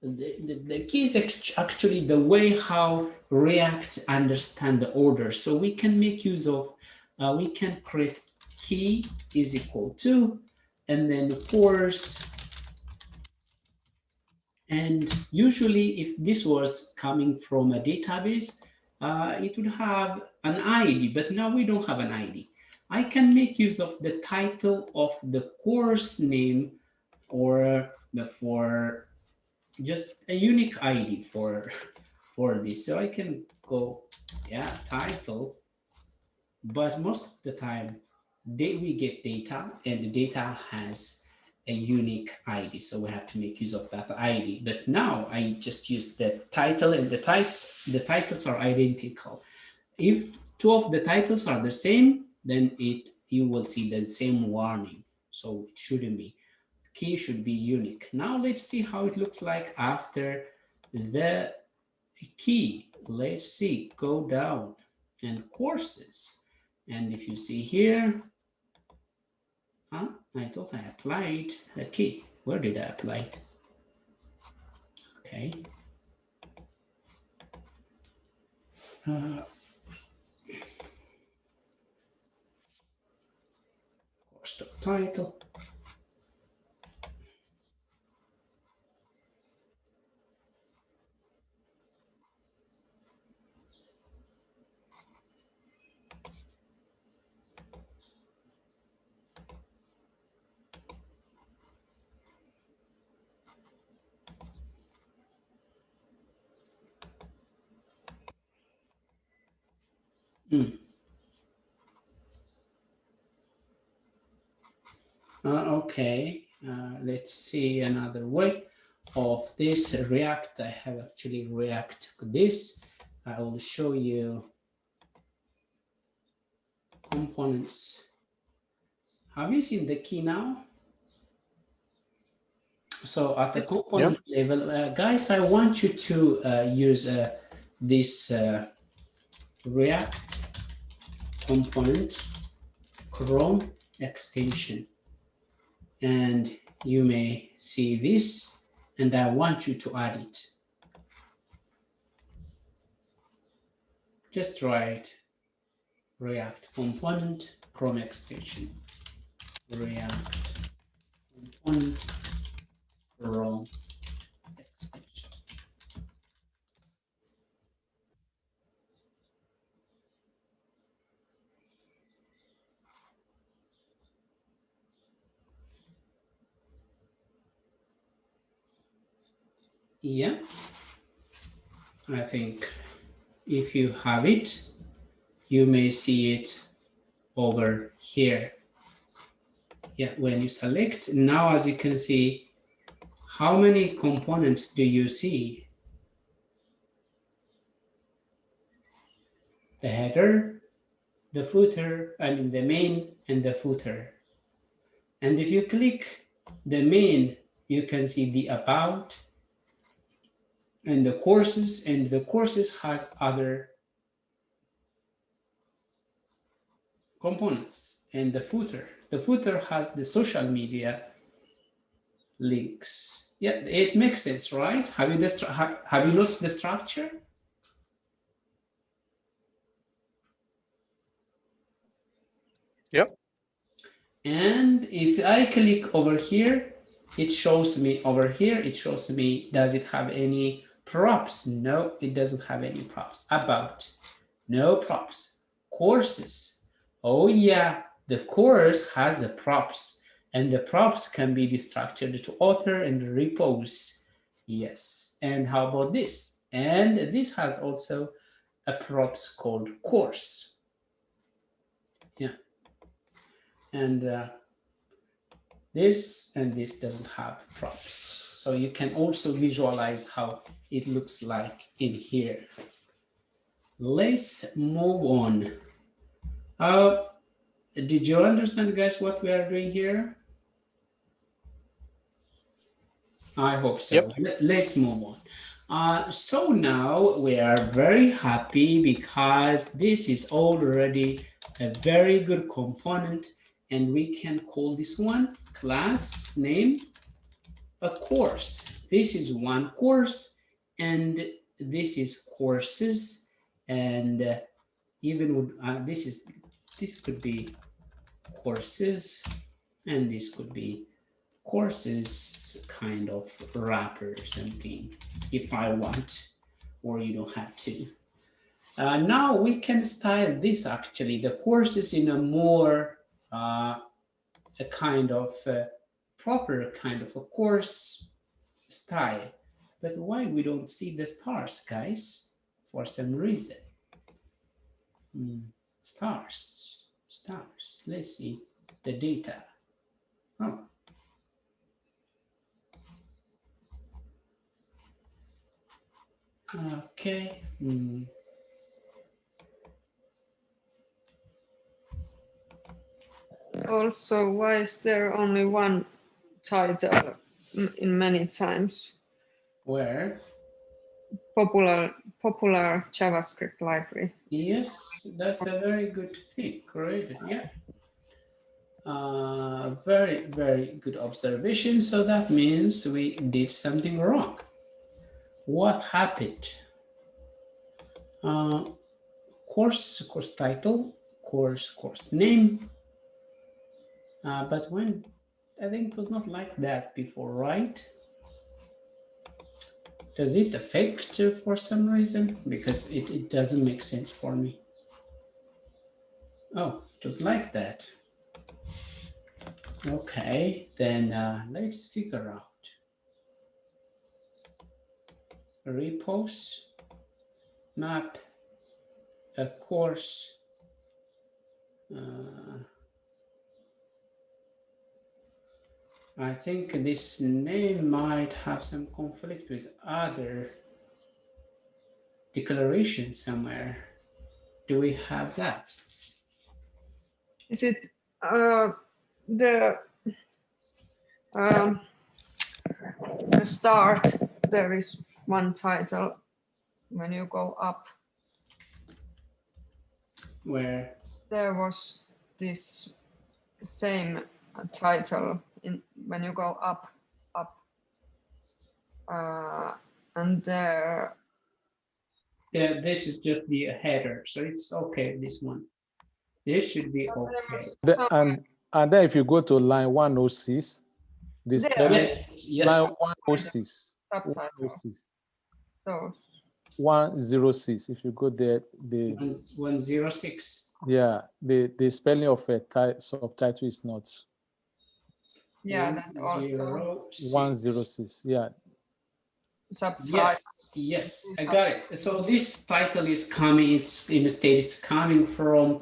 The key is actually the way how React understand the order. So we can make use of, we can create key is equal to, and then course. And usually if this was coming from a database, it would have an ID, but now we don't have an ID. I can make use of the title of the course name or for just a unique ID for this. So I can go, title, but most of the time we get data and the data has a unique ID. So we have to make use of that ID. But now I just used the title and the titles are identical. If two of the titles are the same, then you will see the same warning. So it shouldn't be. Key should be unique. Now let's see how it looks like after the key. Let's see, go down and courses. And if you see here, I thought I applied a key. Where did I apply it? Okay. Course title. Okay, let's see another way of this React. I have actually React this. I will show you components. Have you seen the key now? So at the component level, guys, I want you to use this React component Chrome extension. And you may see this, and I want you to add it. Just write React component Chrome extension. React component Chrome extension. Yeah, I think if you have it, you may see it over here. Yeah, when you select, now as you can see, how many components do you see? The header, the footer, the main and the footer. And if you click the main, you can see the about and the courses has other components. And the footer has the social media links. Yeah, it makes sense, right? Have you noticed the structure? Yep. And if I click over here, it shows me over here, it shows me, does it have any props? No, it doesn't have any props. About, no props. Courses, oh yeah, the course has the props, and the props can be destructured to author and repos. Yes, and how about this? And this has also a props called course. Yeah, and this and this doesn't have props. So you can also visualize how it looks like in here. Let's move on. Did you understand, guys, what we are doing here? I hope so. Yep. Let's move on. So now we are very happy because this is already a very good component, and we can call this one class name a course. This is one course, and this is courses, and even with, this could be courses, and this could be courses kind of wrapper or something if I want, or you don't have to. Now we can style this actually, the courses in a more a kind of proper kind of a course style. But why we don't see the stars, guys? For some reason. Stars. Let's see the data. Oh. Okay. Also, why is there only one title in many times? Where? Popular JavaScript library. Yes, that's a very good thing. Great. Yeah. Very, very good observation. So that means we did something wrong. What happened? Course title, course name. But when, I think it was not like that before, right? Does it affect for some reason? Because it doesn't make sense for me. Oh, just like that. Okay, then let's figure out. Repos, map, a course. I think this name might have some conflict with other declaration somewhere. Do we have that? Is it the start? There is one title when you go up. Where? There was this same title in when you go up, and there. Yeah, this is just the header, so it's okay. This one, this should be okay. And then if you go to line 106, this yes, line 106. Subtitle. 106. If you go there, the 106. Yeah, the spelling of a subtitle is not. Yeah, that also. 106. Yeah. Subtitle. Yes, I got it. So this title is coming. It's in the state. It's coming from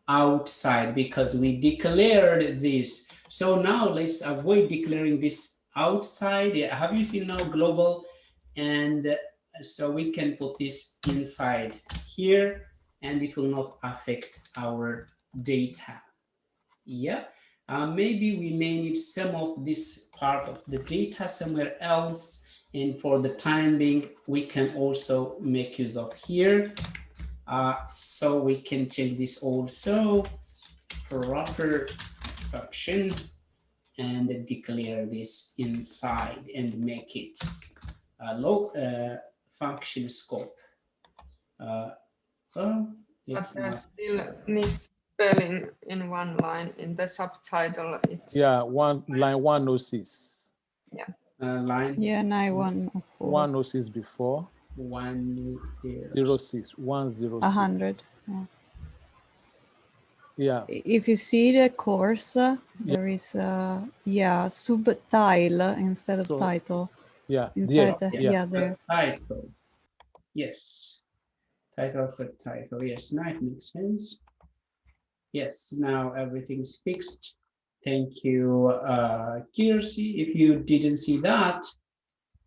outside because we declared this. So now let's avoid declaring this outside. Have you seen now global? And so we can put this inside here, and it will not affect our data. Yeah, maybe we may need some of this part of the data somewhere else, and for the time being, we can also make use of here. So we can change this also, proper function, and declare this inside and make it function scope. Oh, but there's still misspelling spelling in one line. In the subtitle, it's line 106. Line. Yeah, 914. 106 before. 106. 106. 100. Yeah. If you see the course, there is subtitle instead of title. Yeah. Inside there. Title. Yes. Title, subtitle. Yes, now it makes sense. Yes, now everything's fixed. Thank you, Kirsty. If you didn't see that,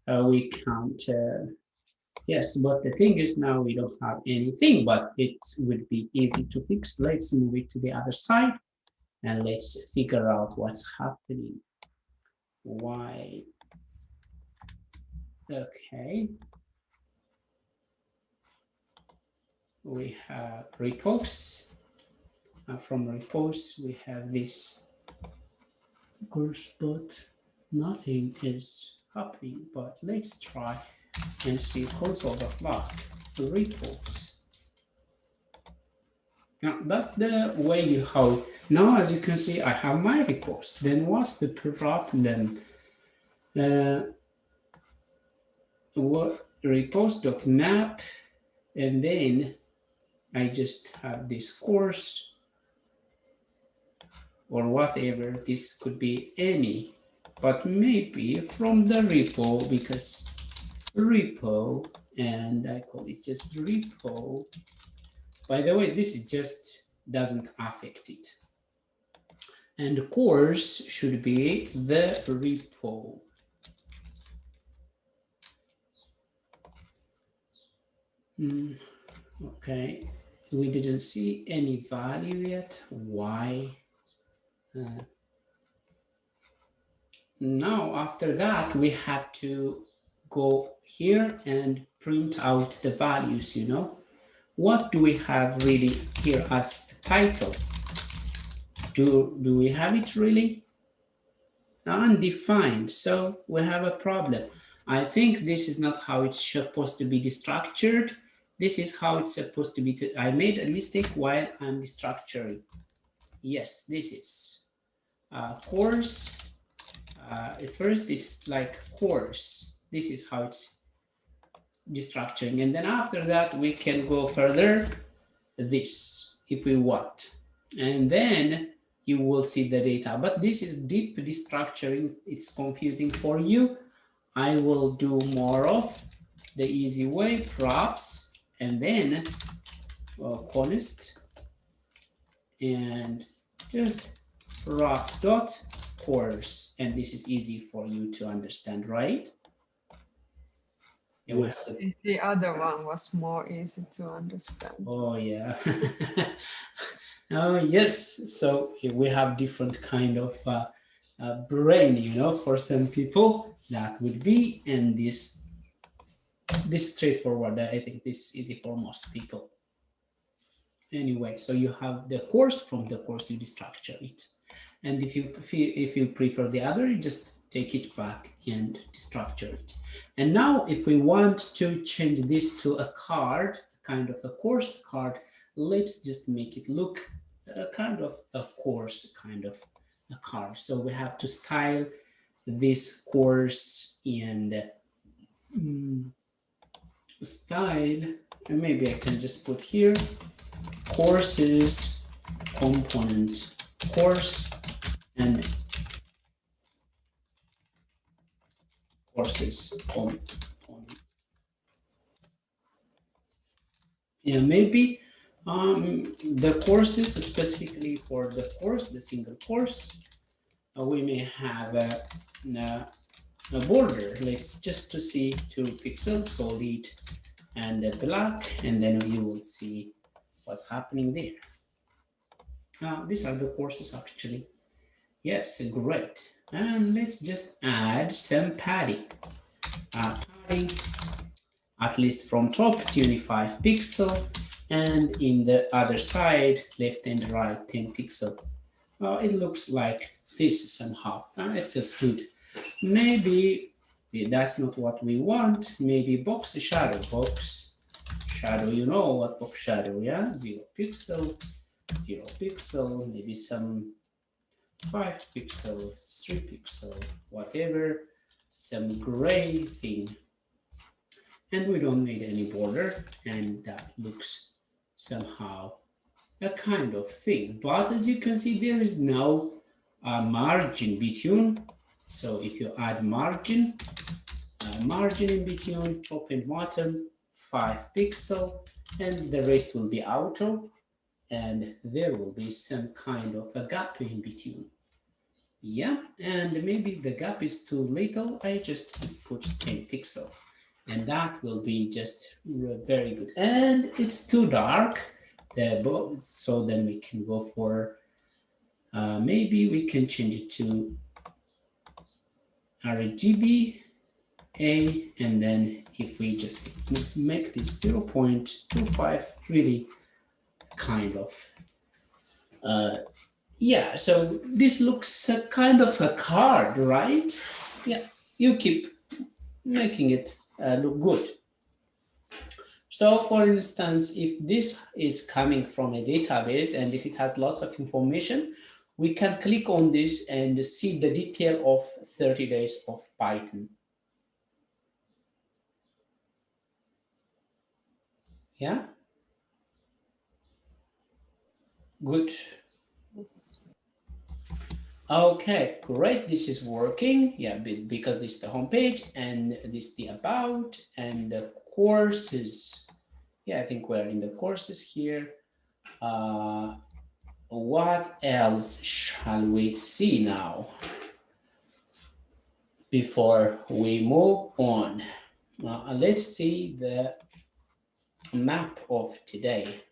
we can't. Yes, but the thing is now we don't have anything, but it would be easy to fix. Let's move it to the other side and let's figure out what's happening. Why? Okay. We have repos. From repos, we have this course, but nothing is happening. But let's try and see course overflow repos. Now that's the way you how. Now, as you can see, I have my repos. Then what's the problem? What repos.map, and then I just have this course or whatever. This could be any, but maybe from the repo, because repo, and I call it just repo. By the way, this is just doesn't affect it. And the course should be the repo. Okay, we didn't see any value yet. Why? Now, after that, we have to go here and print out the values, you know. What do we have really here as a title? Do we have it really? Undefined, so we have a problem. I think this is not how it's supposed to be structured. This is how it's supposed to be. I made a mistake while I'm destructuring. Yes, this is course. At first, it's like course. This is how it's destructuring. And then after that, we can go further this if we want. And then you will see the data. But this is deep destructuring. It's confusing for you. I will do more of the easy way, props, and then const, and just props dot course, and this is easy for you to understand, right? Yes. The other one was more easy to understand. Oh yeah. Oh yes. So we have different kind of brain, you know. For some people that would be, and this straightforward. I think this is easy for most people. Anyway, so you have the course. From the course you destructure it, and if you prefer the other, you just take it back and destructure it. And now if we want to change this to a card, kind of a course card, let's just make it look kind of a course, kind of a card. So we have to style this course and style, and maybe I can just put here courses component course and courses component. Yeah, maybe the courses specifically for the course, the single course, we may have a border. Let's just to see 2 pixels, solid and black, and then you will see what's happening there. These are the courses actually. Yes, great. And let's just add some padding. Padding, at least from top, 25 pixel, and in the other side, left and right, 10 pixel. It looks like this somehow. It feels good. Maybe that's not what we want. Maybe box shadow, you know what box shadow, yeah? 0 pixel. 0 pixel, maybe some 5 pixel, 3 pixel, whatever, some gray thing. And we don't need any border, and that looks somehow a kind of thing. But as you can see, there is no margin between. So if you add margin in between top and bottom, 5 pixel, and the rest will be auto, and there will be some kind of a gap in between. Yeah, and maybe the gap is too little. I just put 10 pixel, and that will be just very good. And it's too dark, so then we can go for maybe we can change it to RGB A, and then if we just make this 0.25, really kind of yeah, so this looks a kind of a card, right? Yeah, you keep making it look good. So for instance, if this is coming from a database and if it has lots of information, we can click on this and see the detail of 30 days of Python. Yeah? Good. Yes. Okay, great. This is working. Yeah, because this is the home page and this is the about and the courses. Yeah, I think we're in the courses here. What else shall we see now before we move on? Let's see the map of today.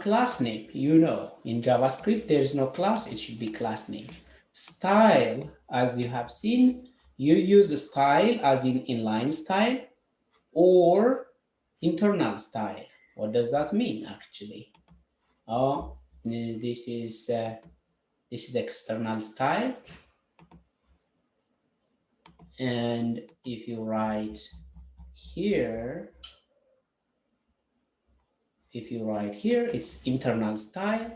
Class name, you know, in JavaScript, there is no class, it should be class name. Style, as you have seen, you use a style as in inline style or internal style. What does that mean actually? Oh, this is external style. And if you write here, it's internal style.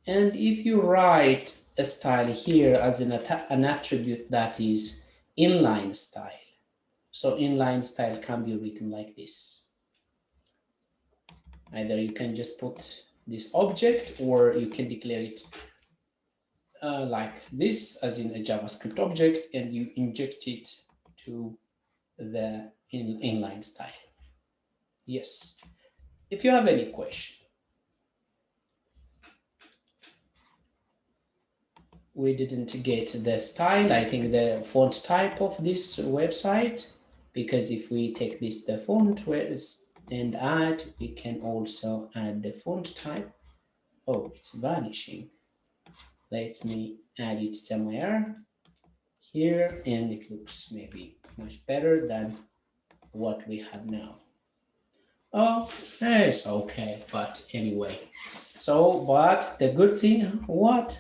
And if you write a style here as an attribute, that is inline style. So inline style can be written like this. Either you can just put this object or you can declare it like this as in a JavaScript object and you inject it to the inline style. Yes. If you have any question. We didn't get the style, I think the font type of this website, because if we take this, the font and add, we can also add the font type. Oh, it's vanishing. Let me add it somewhere here, and it looks maybe much better than what we have now. Oh, it's okay, but anyway. So, but the good thing, what?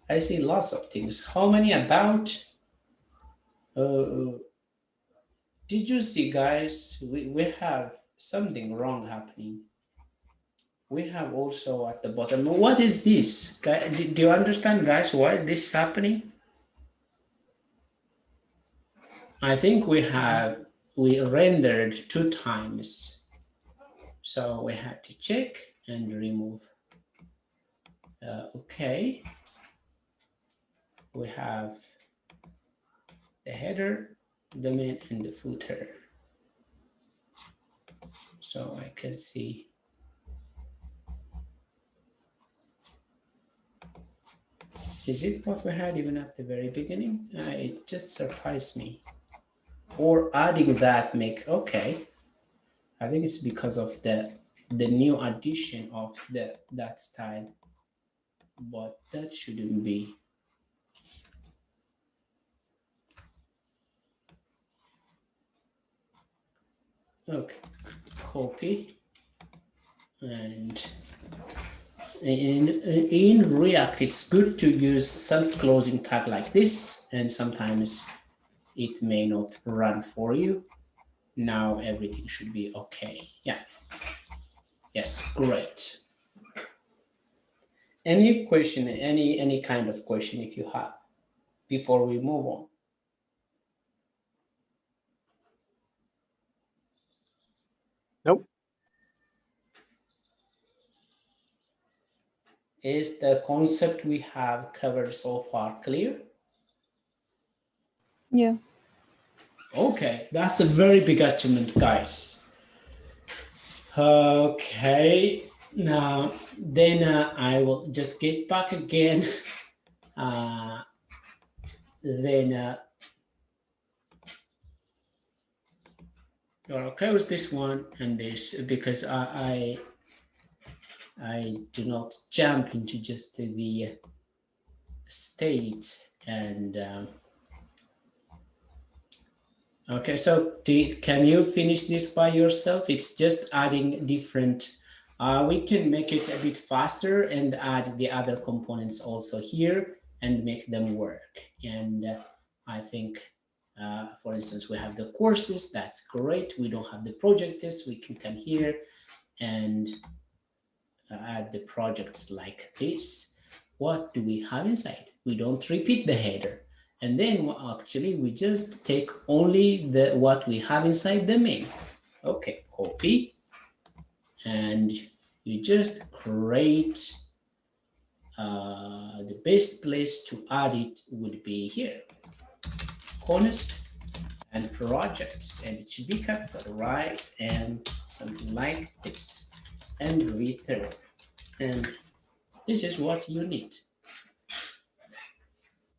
I see lots of things. How many about? Did you see, guys? We have something wrong happening. We have also at the bottom. What is this? Do you understand, guys, why this is happening? I think we rendered 2 times. So we had to check and remove. Okay. We have the header, the main, and the footer. So I can see. Is it what we had even at the very beginning? It just surprised me. Or adding that okay. I think it's because of the new addition of that style, but that shouldn't be. Okay, copy, and in React, it's good to use self-closing tag like this, and sometimes it may not run for you. Now everything should be okay. Yeah, Yes, great. Any question, any kind of question if you have before we move on? Nope. Is the concept we have covered so far clear? Yeah. Okay, that's a very big achievement, guys. Okay, now then I will just get back again. Then you're okay with this one and this, because I do not jump into just the state and okay, so can you finish this by yourself? It's just adding different, we can make it a bit faster and add the other components also here and make them work. And I think, for instance, we have the courses, that's great. We don't have the projects, we can come here and add the projects like this. What do we have inside? We don't repeat the header. And then actually we just take only what we have inside the main. Okay, copy. And you just create the best place to add it would be here. Const and projects, and it should be capital, right? And something like this. And return. And this is what you need.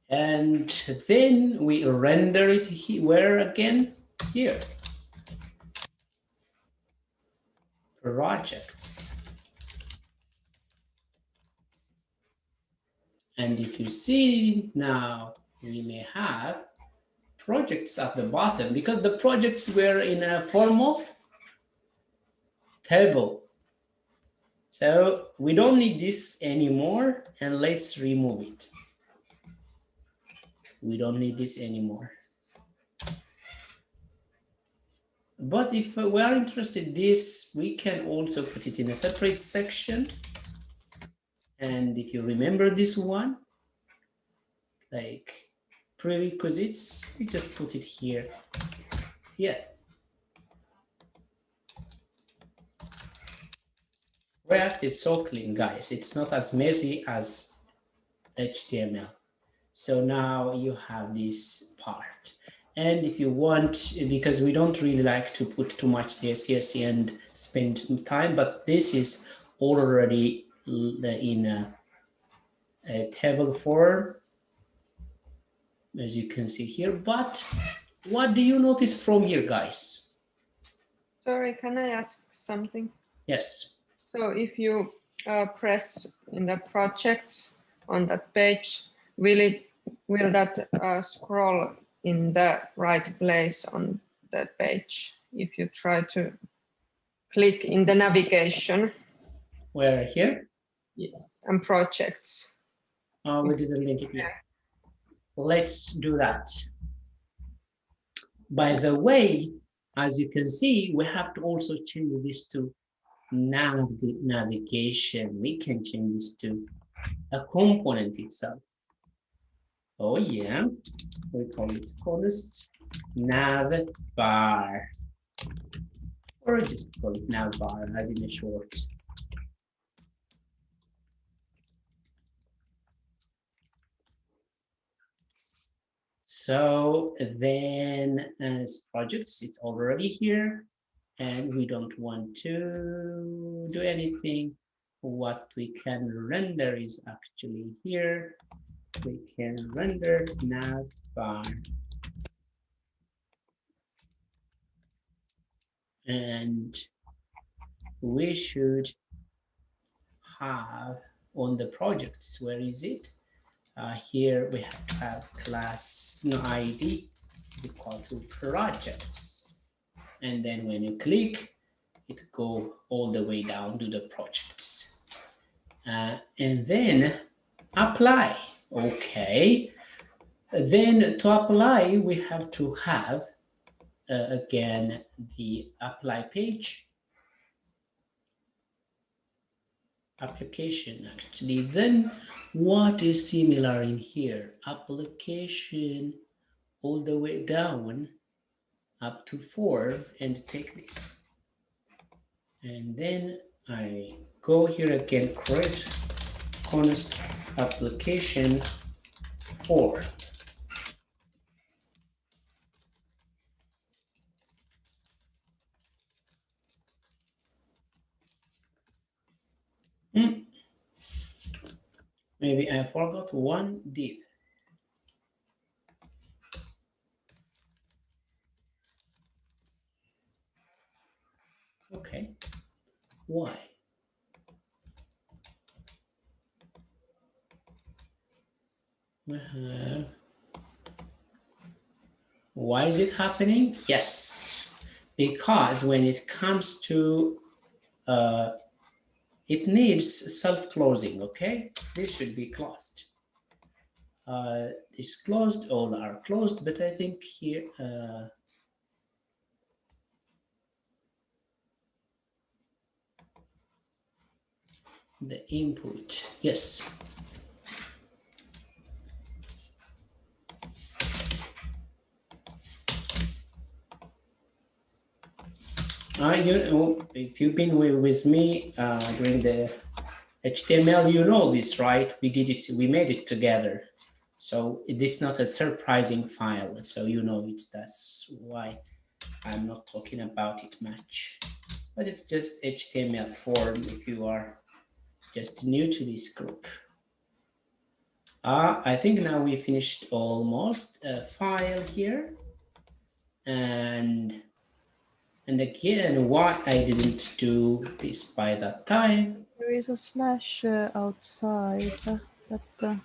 And then we render it here, where again? Here. Projects. And if you see now, we may have projects at the bottom because the projects were in a form of table. So we don't need this anymore, and let's remove it. We don't need this anymore. But if we are interested in this, we can also put it in a separate section. And if you remember this one, like prerequisites, we just put it here. Yeah. React is so clean, guys. It's not as messy as HTML. So now you have this part. And if you want, because we don't really like to put too much CSS and spend time, but this is already in a table form, as you can see here. But what do you notice from here, guys? Sorry, can I ask something? Yes. So if you press in the projects on that page, will that scroll in the right place on that page if you try to click in the navigation? Where, here? Yeah, and projects. We didn't link it yet. Let's do that. By the way, as you can see, we have to also change this to navigation. We can change this to a component itself. Oh yeah, we call it const nav bar, or just call it nav bar as in a short. So then as projects, it's already here and we don't want to do anything. What we can render is actually here. We can render nav bar. And we should have on the projects, where is it? Here we have to have class ID is equal to projects. And then when you click, it go all the way down to the projects. And then apply. Okay. Then to apply, we have to have, again, the apply page. application actually. Then what is similar in here? Application all the way down up to 4 and take this. And then I go here again, create const application 4. Maybe I forgot one div. Okay, why? We have, why is it happening? Yes, because when it comes to it needs self-closing, okay? This should be closed. This closed, all are closed, but I think here, the input, yes. You know, if you've been with me during the HTML, you know this, right? We did it, we made it together. So this is not a surprising file. So you know it's, that's why I'm not talking about it much. But it's just HTML form if you are just new to this group. I think now we finished almost a file here. And again, why I didn't do this by that time. There is a slash outside. But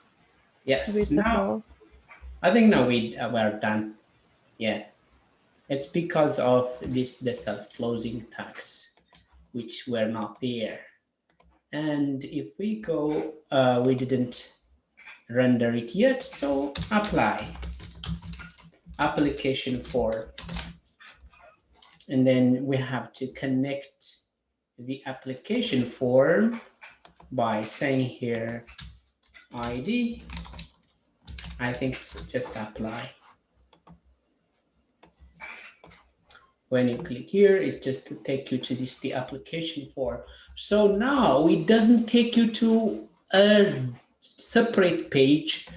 yes, now I think now we're done. Yeah, it's because of this, the self-closing tags, which were not there. And if we go, we didn't render it yet, so apply application 4. And then we have to connect the application form by saying here ID. I think it's just apply. When you click here, it just to take you to this, the application form. So now it doesn't take you to a separate page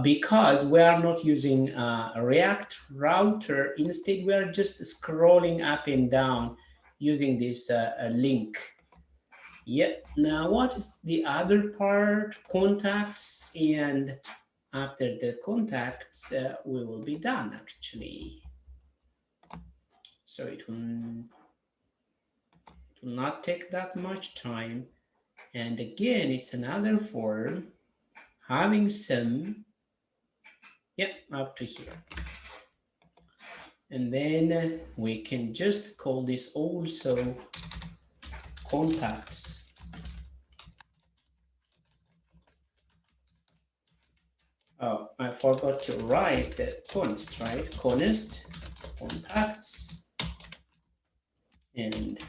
because we are not using a React router. Instead, we are just scrolling up and down using this link. Yeah, now what is the other part? Contacts, and after the contacts, we will be done actually. So it will not take that much time. And again, it's another form having some, up to here. And then we can just call this also contacts. Oh, I forgot to write the const, right? Const, contacts. And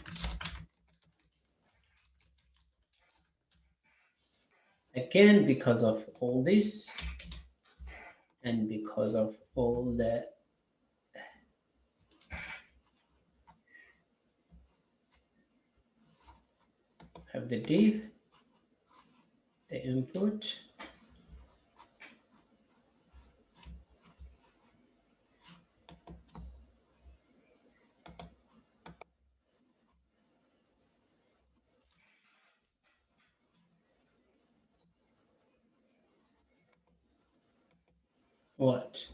again, because of all this, and because of all the have the div, the input, what?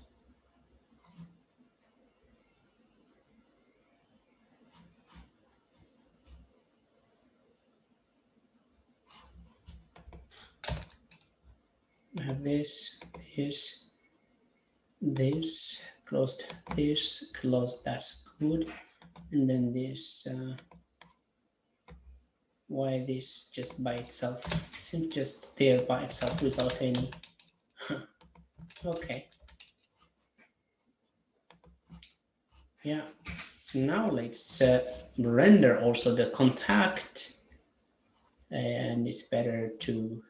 I have this, closed this, closed, that's good. And then this, why this just by itself? It's just there by itself without any, okay. Yeah, now let's render also the contact and it's better to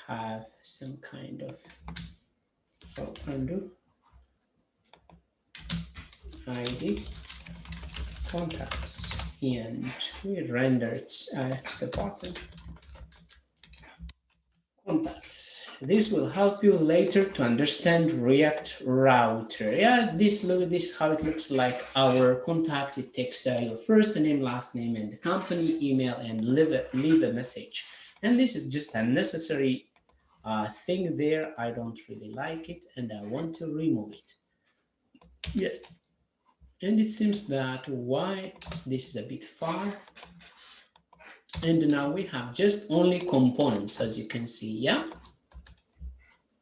have some kind of undo ID contacts, and we render it at the bottom. Contacts. This will help you later to understand React Router. Yeah, this is how it looks like our contact. It takes your first name, last name, and the company email, and leave a message. And this is just a necessary thing there. I don't really like it, and I want to remove it. Yes. And it seems that why this is a bit far. And now we have just only components, as you can see, yeah?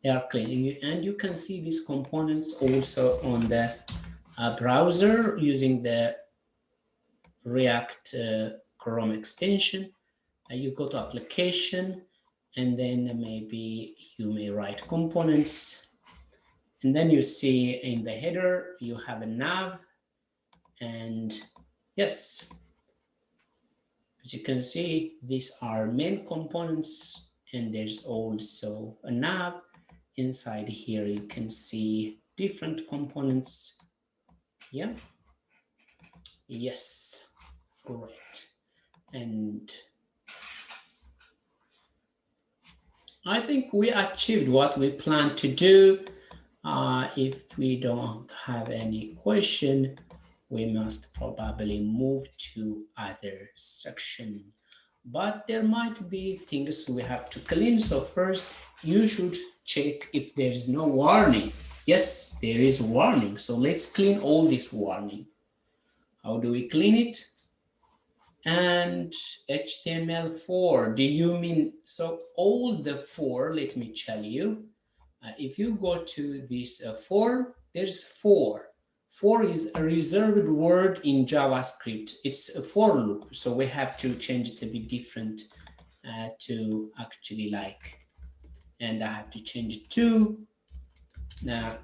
They are clean. And you can see these components also on the browser using the React Chrome extension. You go to application, and then maybe you may write components. And then you see in the header, you have a nav. And yes, as you can see, these are main components, and there's also a nav. Inside here, you can see different components. Yeah. Yes. Great. And I think we achieved what we planned to do. If we don't have any question, we must probably move to other section. But there might be things we have to clean. So first, you should check if there is no warning. Yes, there is warning. So let's clean all this warning. How do we clean it? And HTML4, do you mean, so all the 4, let me tell you, if you go to this 4, there's 4. 4 is a reserved word in JavaScript. It's a for loop, so we have to change it a bit different to actually like, and I have to change it to, now,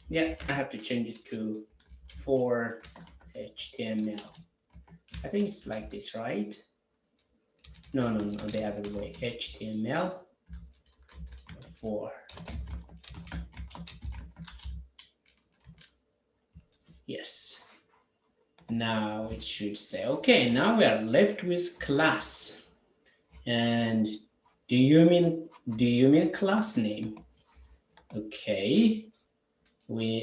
yeah, I have to change it to for HTML. I think it's like this, right? No, the other way, HTML 4. Yes. Now it should say, okay, now we are left with class. And do you mean class name? Okay.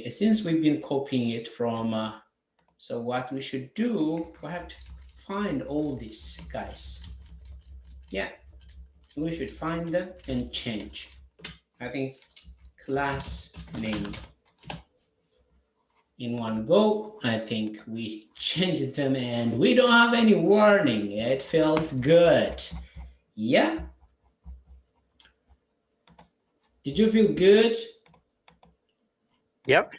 Since we've been copying it from, so what we should do, we have to find all these guys. Yeah, we should find them and change. I think it's class name. In one go, I think we changed them and we don't have any warning. It feels good. Yeah. Did you feel good? Yep.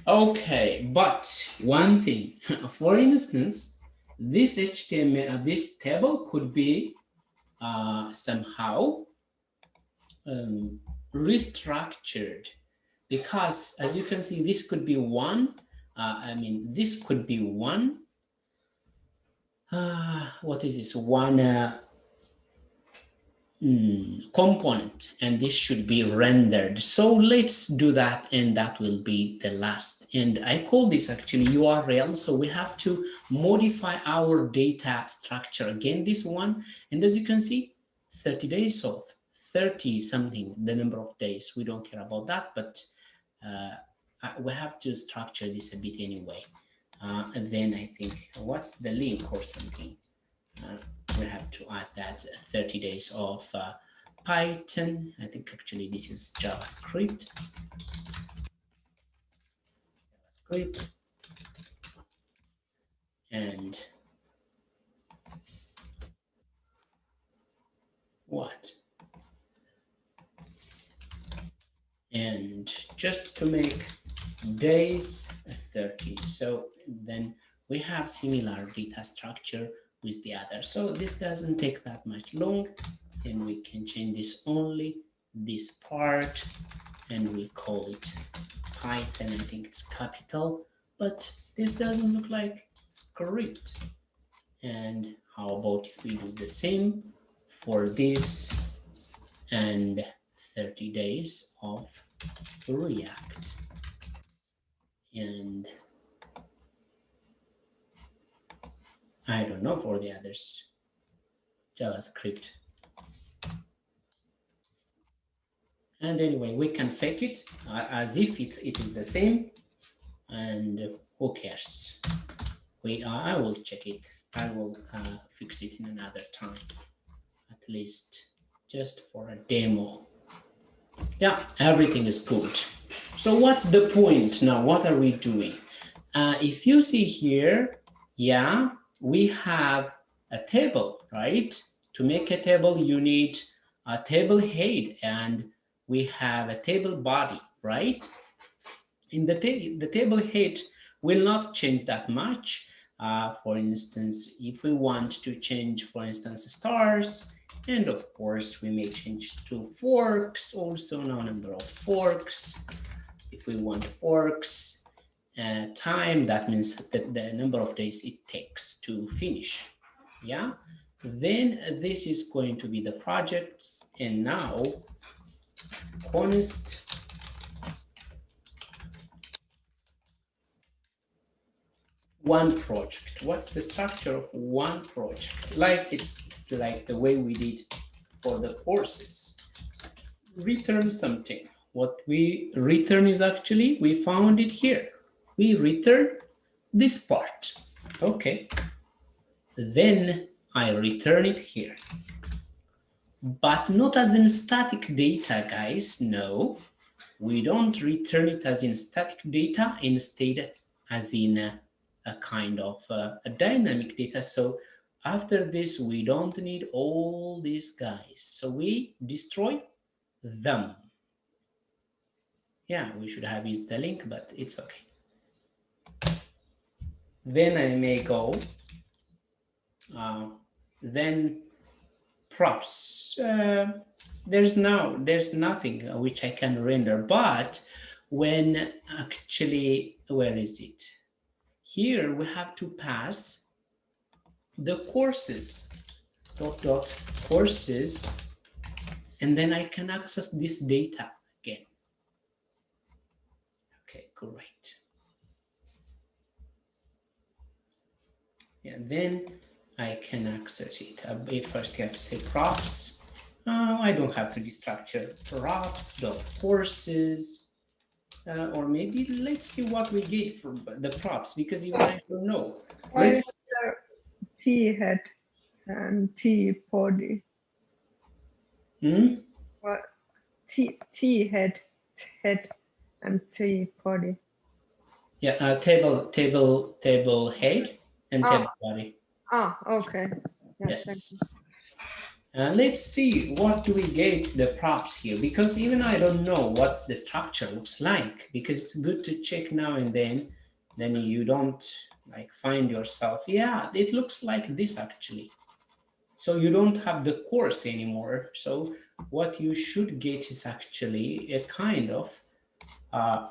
Okay, but one thing, for instance, this HTML, this table could be somehow restructured, because as you can see, this could be one. This could be one. What is this? One component, and this should be rendered. So let's do that, and that will be the last. And I call this actually URL. So we have to modify our data structure again, this one. And as you can see, 30 days of 30 something, the number of days. We don't care about that, but we have to structure this a bit anyway. And then I think, what's the link or something? We have to add that 30 days of Python. I think actually this is JavaScript. And what? And just to make days 30. So then we have similar data structure with the other. So this doesn't take that much long, and we can change this only this part, and we call it Python. I think it's capital, but this doesn't look like script. And how about if we do the same for this and 30 days of React? And I don't know for the others, JavaScript. And anyway, we can fake it as if it is the same, and who cares? I will check it. I will fix it in another time, at least just for a demo. Yeah, everything is good. So what's the point now? What are we doing? If you see here, yeah, we have a table, right? To make a table, you need a table head, and we have a table body, right? In the table head will not change that much. For instance, if we want to change, for instance, stars, and of course, we may change to forks, also now number of forks. If we want forks, time, that means that the number of days it takes to finish. Yeah, then this is going to be the projects, and now const one project. What's the structure of one project? Like it's like the way we did for the courses. Return something. What we return is actually, we found it here. We return this part. Okay. Then I return it here. But not as in static data, guys. No, we don't return it as in static data, instead as in a kind of a dynamic data. So after this, we don't need all these guys. So we destroy them. Yeah, we should have used the link, but it's okay. Then I may go, then props. There's nothing which I can render, but when actually, where is it? Here we have to pass the courses, dot courses, and then I can access this data again. Okay, great. And then I can access it. First you have to say props. I don't have to destructure props dot courses, or maybe let's see what we get from the props, because even I don't know. Why is there T head and T body? What T head and T body? Yeah, table head and table body. Ah, okay. Yes. Let's see what do we get the props here, because even I don't know what the structure looks like, because it's good to check now and then you don't like find yourself, yeah, it looks like this actually. So you don't have the course anymore. So what you should get is actually a kind of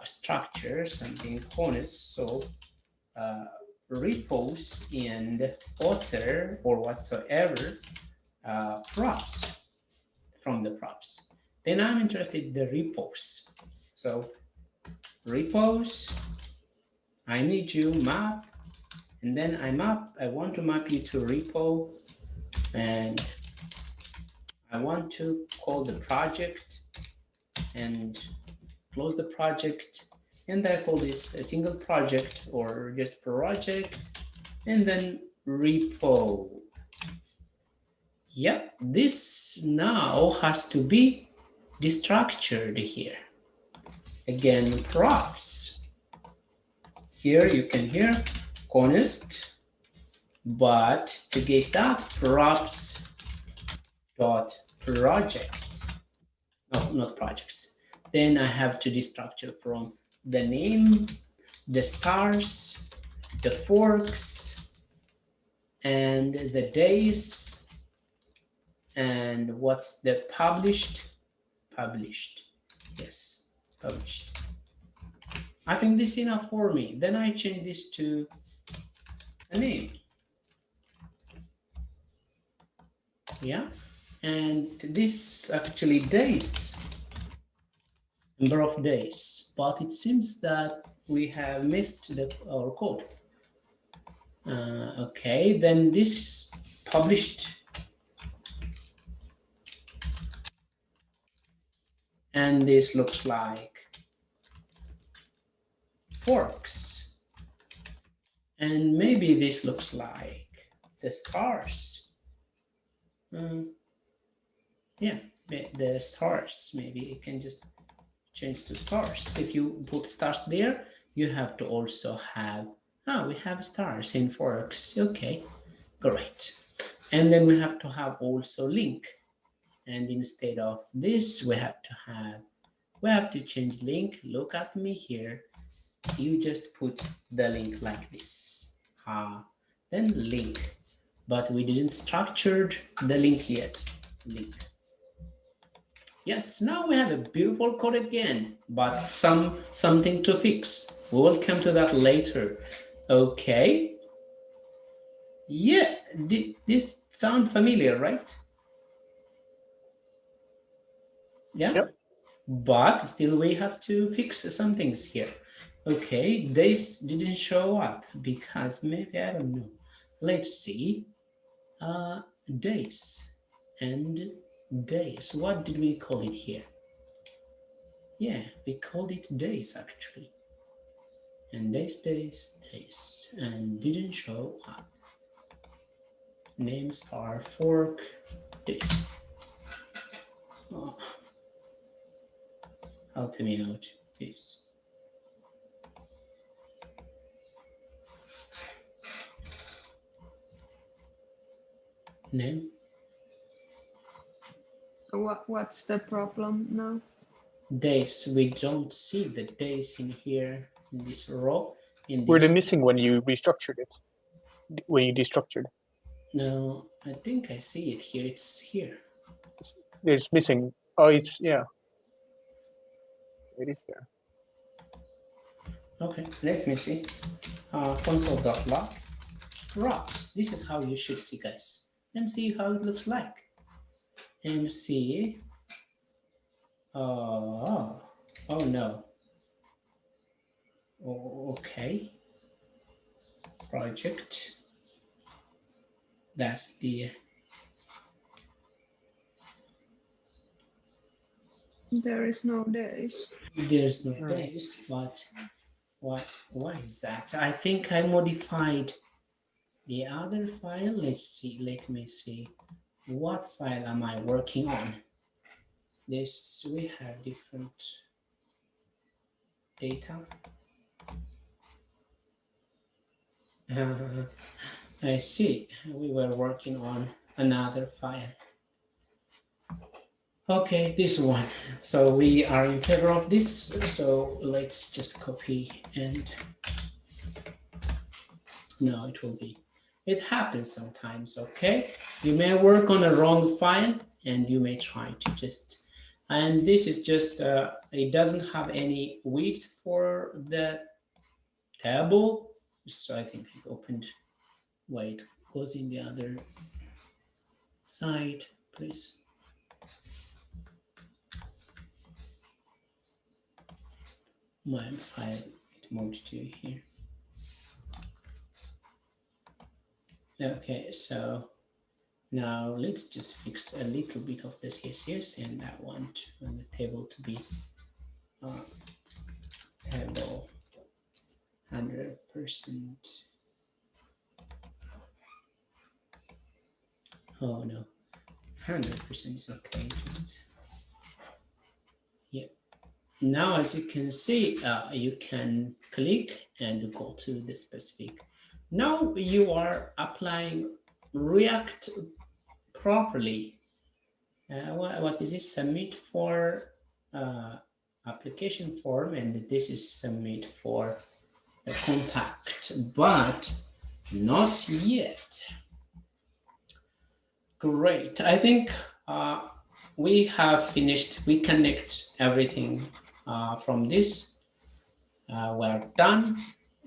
structure, something honest. So repos and author or whatsoever, props, from the props. Then I'm interested in the repos. So repos, I need you map, and then I want to map you to repo, and I want to call the project and close the project, and I call this a single project or just project, and then repo. Yeah, this now has to be destructured here. Again, props. Here you can hear const, but to get that, props dot project. No, not projects. Then I have to destructure from the name, the stars, the forks, and the days, and what's the published, yes, published. I think this is enough for me. Then I change this to a name. Yeah, and this actually days, number of days, but it seems that we have missed our code. Okay, then this published, and this looks like forks, and maybe this looks like the stars. Yeah, the stars, maybe it can just change to stars. If you put stars there, you have to also have, we have stars in forks. Okay, great. And then we have to have also link. And instead of this, we have to change link. Look at me here. You just put the link like this. Then link. But we didn't structure the link yet. Link. Yes, now we have a beautiful code again, but something to fix. We will come to that later. Okay. Yeah, this sound familiar, right? Yeah. Yep. But still we have to fix some things here. Okay, days didn't show up because maybe, I don't know. Let's see. Days and days. What did we call it here? Yeah, we called it days actually. And days, and didn't show up. Name star fork days. Oh. Help me out, please. Name. So what's the problem now? Days. We don't see the days in here in this row. Were they missing when you restructured it? When you destructured? No, I think I see it here. It's here. It's missing. Oh, it's, yeah. It is there. Okay, let me see. Console.log rocks. This is how you should see, guys. And see how it looks like. And see. Oh no. Okay. Project. That's the. There is no days. There's no days, but why is that? I think I modified the other file. Let's see. Let me see. What file am I working on? This, we have different data. I see. We were working on another file. Okay, this one. So we are in favor of this. So let's just copy and no, it will be. It happens sometimes, okay? You may work on a wrong file and you may try to just, and this is just, it doesn't have any width for the table. So I think I opened, wait, goes in the other side, please. My file, it moved to here. Okay, so now let's just fix a little bit of the CSS, and I want the table to be table 100%. Oh no, 100% is okay. Just yeah. Now, as you can see, you can click and go to the specific. Now you are applying React properly. What is this? Submit for application form, and this is submit for a contact, but not yet. Great. I think we have finished. We connect everything from this. We're done,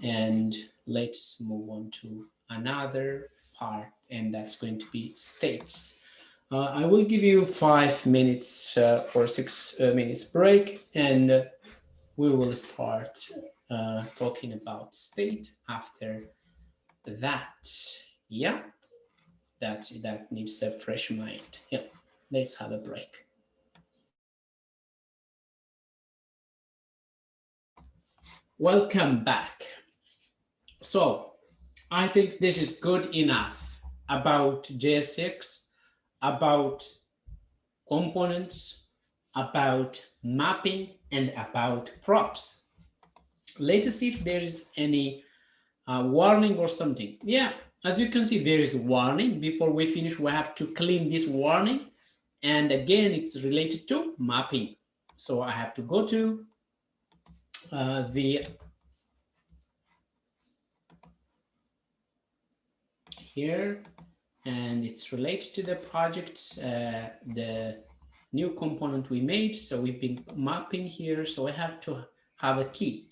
and let's move on to another part, and that's going to be states. I will give you 5 minutes or 6 minutes break, and we will start talking about state after that. Yeah, that needs a fresh mind. Yeah, let's have a break. Welcome back. So I think this is good enough about JSX, about components, about mapping, and about props. Let's see if there is any warning or something. Yeah, as you can see, there is a warning. Before we finish, we have to clean this warning. And again, it's related to mapping. So I have to go to here, and it's related to the project, the new component we made. So we've been mapping here. So I have to have a key.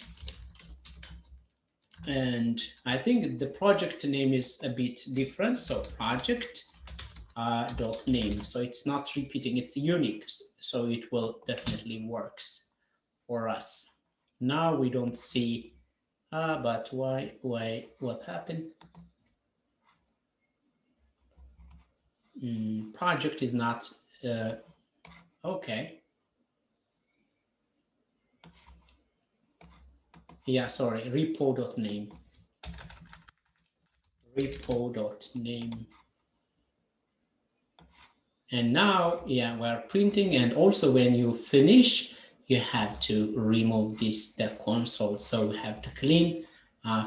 And I think the project name is a bit different. So project dot name. So it's not repeating, it's unique. So it will definitely works for us. Now we don't see, but why, what happened? Project is not, okay. Yeah, sorry, repo.name. Repo.name. And now, yeah, we're printing, and also when you finish, you have to remove the console. So we have to clean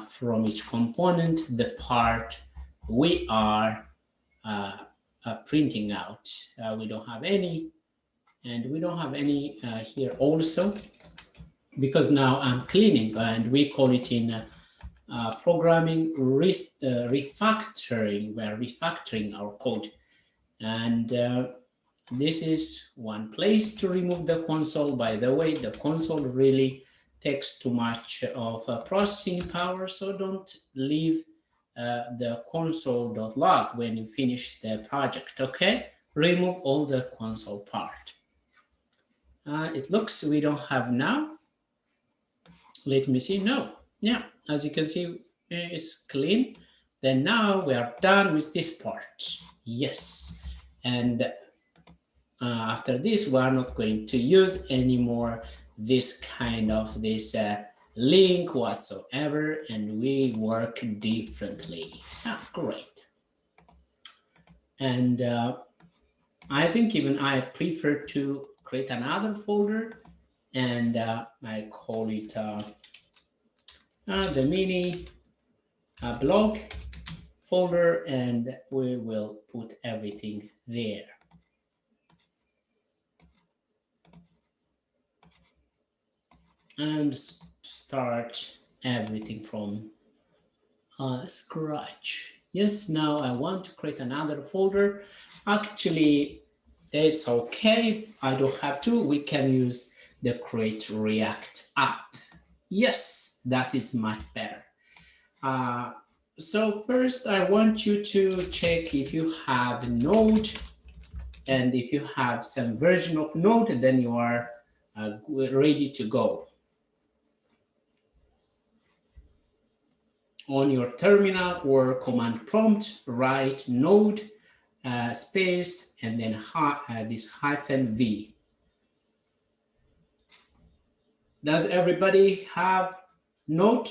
from each component the part we are printing out. We don't have any, and we don't have any here also, because now I'm cleaning, and we call it in programming refactoring. We're refactoring our code. And this is one place to remove the console. By the way, the console really takes too much of processing power, so don't leave the console.log when you finish the project, okay? Remove all the console part. It looks we don't have now. Let me see. No. Yeah, as you can see, it's clean. Then now we are done with this part. Yes. And after this, we are not going to use anymore this kind of link whatsoever, and we work differently. Great. And I think even I prefer to create another folder, and I call it the mini blog folder, and we will put everything there. And start everything from scratch. Yes, now I want to create another folder. Actually, that's okay. I don't have to. We can use the create React app. Yes, that is much better. So first, I want you to check if you have Node, and if you have some version of Node, then you are ready to go. On your terminal or command prompt, write node space and then this -v. Does everybody have Node?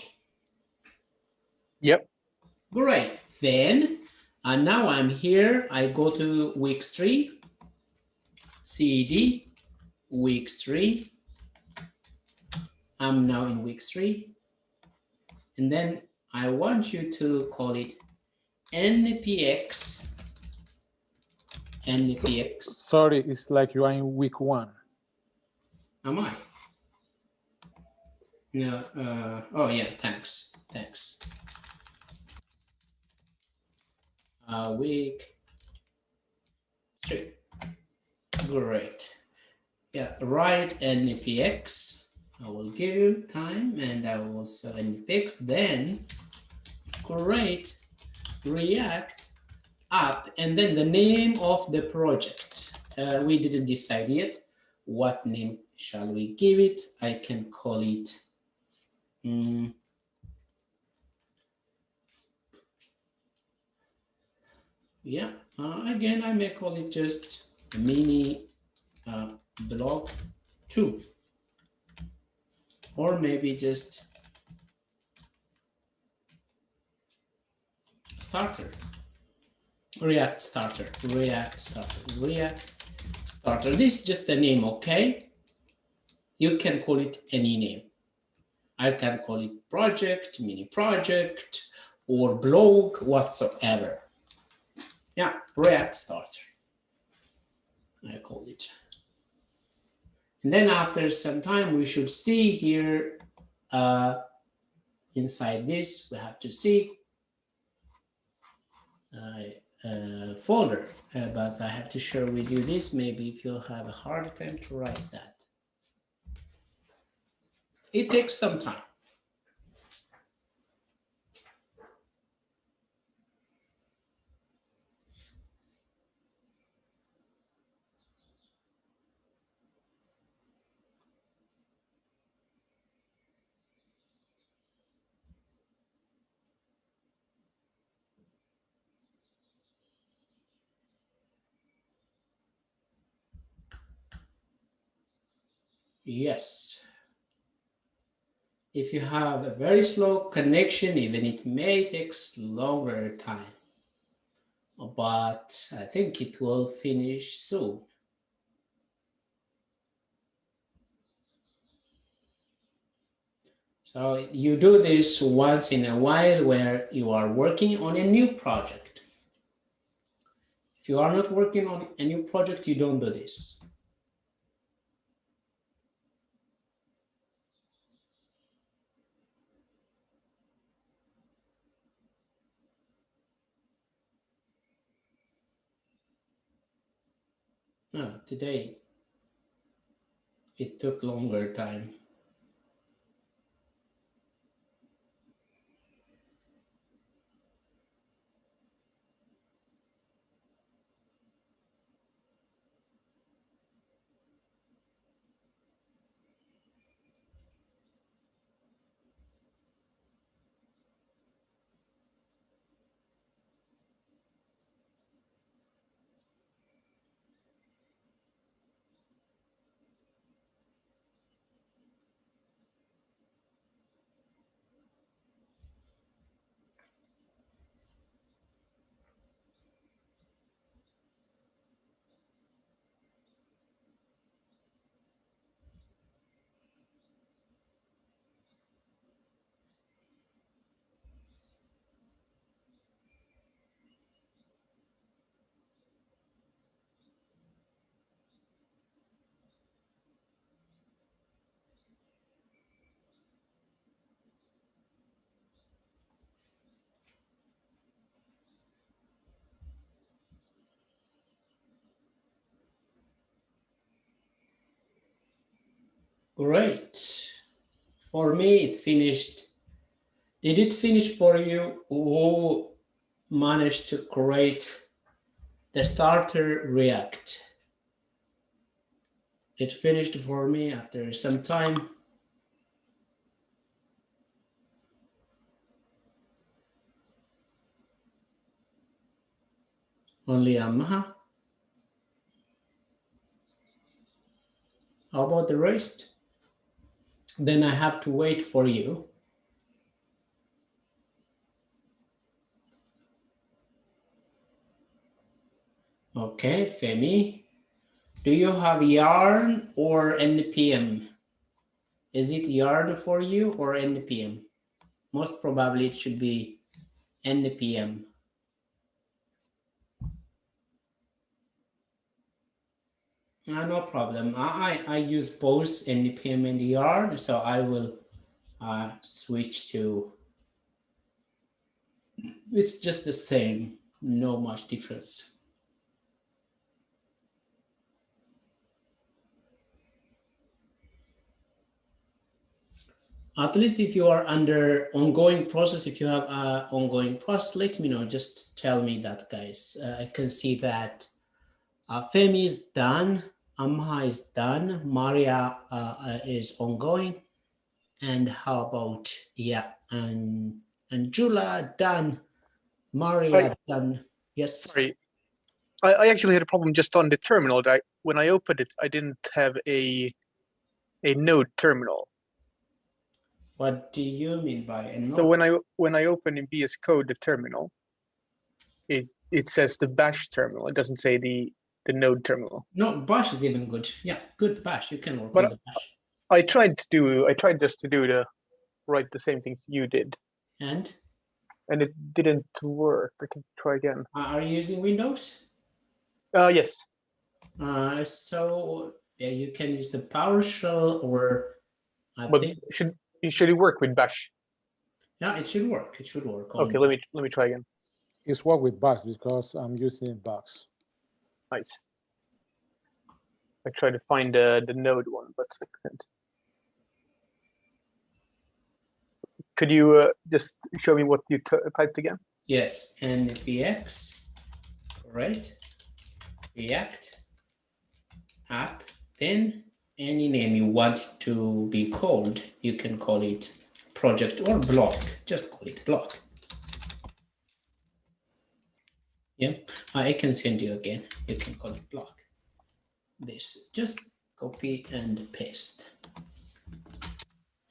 Yep. Great. Then now I'm here. I go to Wix3, cd Wix3. I'm now in Wix3, and then I want you to call it npx. Sorry, it's like you are in week 1. Am I? No. Oh yeah. Thanks. Week 3. Great. Yeah. Write npx. I will give you time, and I will also npx. Then, great. React app, and then the name of the project. We didn't decide yet. What name shall we give it? I can call it yeah, again, I may call it just mini blog 2, or maybe just starter, React starter, React starter, React starter. This is just the name, okay? You can call it any name. I can call it project, mini project, or blog, whatsoever. Yeah, React starter, I call it. And then after some time, we should see here inside this, we have to see folder, but I have to share with you this. Maybe if you'll have a hard time to write that. It takes some time. Yes. If you have a very slow connection, even it may take longer time, but I think it will finish soon. So you do this once in a while where you are working on a new project. If you are not working on a new project, you don't do this. No, today it took longer time. Great. For me, it finished. Did it finish for you? Who managed to create the starter React? It finished for me after some time. Only Amaha. How about the rest? Then I have to wait for you. Okay, Femi. Do you have Yarn or NPM? Is it Yarn for you or NPM? Most probably it should be NPM. No problem. I use both NPM and Yarn, so I will switch to. It's just the same, no much difference. At least if you are under ongoing process, if you have an ongoing process, let me know. Just tell me that, guys. I can see that Femi is done, Amha is done, Maria is ongoing, and how about and Jula done, Maria done. Yes. Sorry, I actually had a problem just on the terminal. That when I opened it, I didn't have a node terminal. What do you mean by a node? So when I open in VS Code the terminal, it says the bash terminal. It doesn't say the node terminal. No, bash is even good. Yeah, good bash. You can work on the bash. I tried just to write the same things you did. And it didn't work. I can try again. Are you using Windows? Yes. So yeah, you can use the PowerShell or think should it work with bash? Yeah, it should work. It should work. Okay, let me try again. It's work with bash because I'm using bash. Right. I tried to find the node one, but I couldn't. Could you just show me what you typed again? Yes, npx, right? React app, then any name you want to be called. You can call it project or blog. Just call it blog. Yeah, I can send you again. You can call it blog. This, just copy and paste.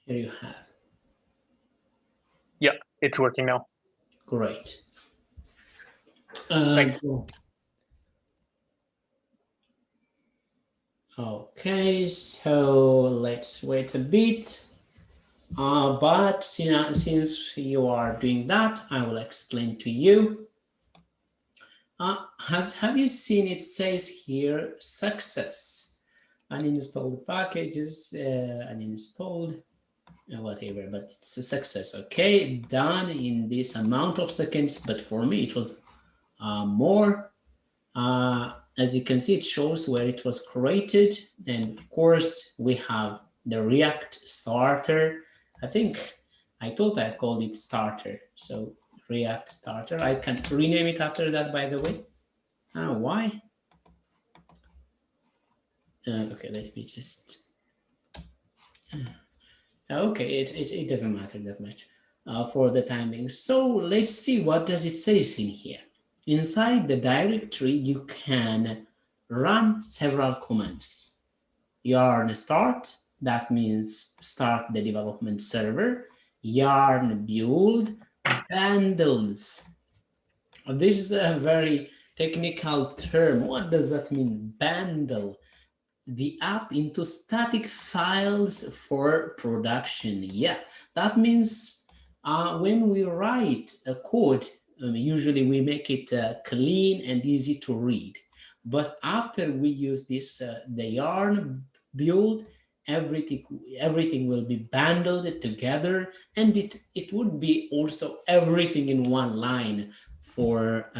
Here you have. Yeah, it's working now. Great. Thanks. Okay, so let's wait a bit. But since you are doing that, I will explain to you. Have you seen it says here success? Uninstalled packages, uninstalled, whatever, but it's a success. Okay, done in this amount of seconds, but for me it was more. As you can see, it shows where it was created, and of course we have the React starter. I think I thought I called it starter, so React starter. I can rename it after that, by the way. Why? Okay, let me just. Okay, it doesn't matter that much for the time being. So let's see what does it say in here. Inside the directory, you can run several commands. Yarn start, that means start the development server. Yarn build, bundles. This is a very technical term. What does that mean? Bundle the app into static files for production. Yeah, that means when we write a code, usually we make it clean and easy to read. But after we use this, the Yarn build, everything will be bundled together, and it would be also everything in one line for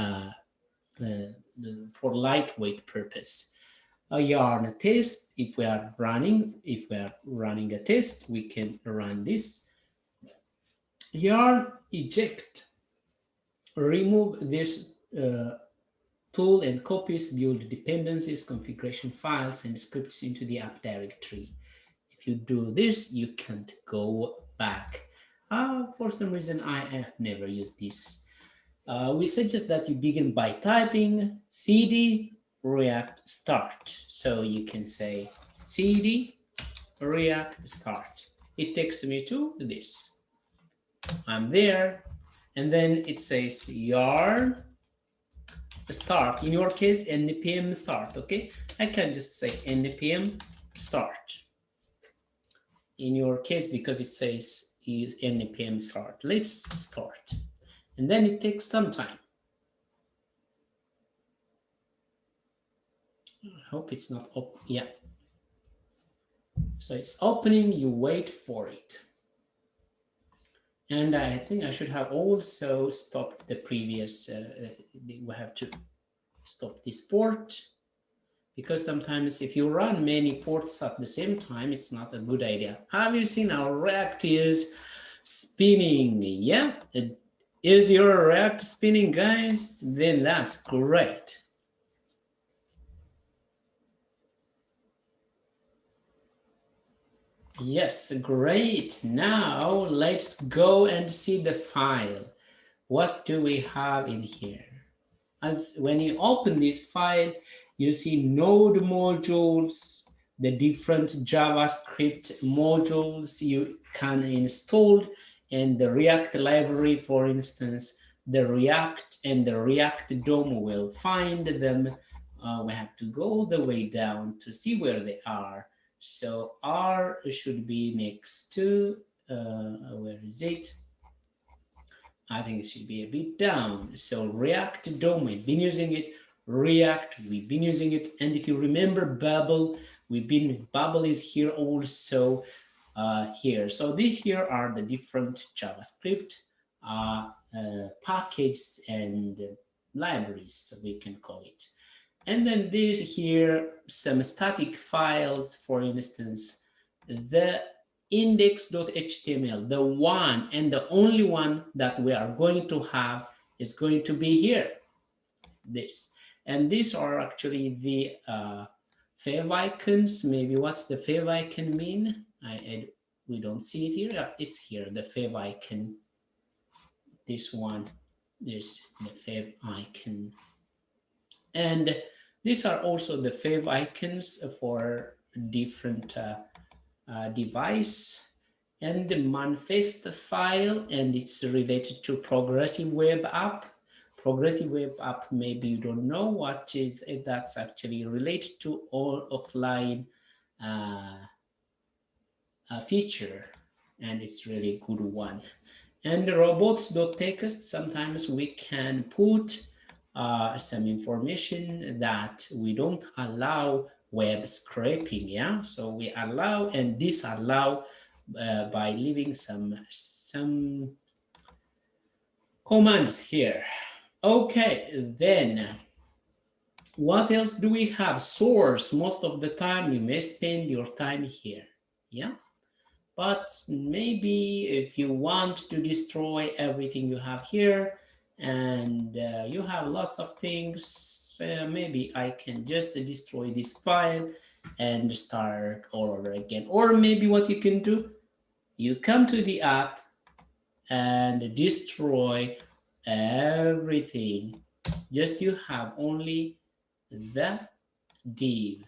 lightweight purpose. A Yarn test, if we are running a test, we can run this. Yarn eject, remove this tool and copies build dependencies, configuration files, and scripts into the app directory. If you do this, you can't go back. For some reason, I have never used this. We suggest that you begin by typing cd React start. So you can say cd React start. It takes me to this. I'm there, and then it says yarn start. In your case, npm start. Okay, I can just say npm start. In your case, because it says npm start. Let's start, and then it takes some time. I hope it's not up. Yeah. So it's opening, you wait for it. And I think I should have also stopped the previous, we have to stop this port. because sometimes if you run many ports at the same time, it's not a good idea. Have you seen our React is spinning? Yeah, is your React spinning, guys? Then that's great. Yes, great. Now let's go and see the file. What do we have in here? As when you open this file, you see node modules, the different JavaScript modules you can install, and the React library, for instance, the React and the React DOM will find them. We have to go all the way down to see where they are. So R should be next to, where is it? I think it should be a bit down. So React DOM, we've been using it. React, we've been using it. And if you remember Babel, Babel is here also here. So here are the different JavaScript packages and libraries, we can call it. And then there's here some static files, for instance, the index.html, the one and the only one that we are going to have is going to be here, this. And these are actually the favicons. Maybe what's the favicon mean? We don't see it here. It's here, the favicon. This one, this the favicon. And these are also the favicons for different device, and the manifest file, and it's related to Progressive Web App. Progressive Web App, maybe you don't know what is it. That's actually related to all offline feature, and it's really a good one. And the robots.txt, sometimes we can put some information that we don't allow web scraping, yeah? So we allow and disallow by leaving some commands here. Okay, then what else do we have? Source, most of the time you may spend your time here, yeah? But maybe if you want to destroy everything you have here, and you have lots of things, maybe I can just destroy this file and start all over again. Or maybe what you can do, you come to the app and destroy everything. Just you have only the div.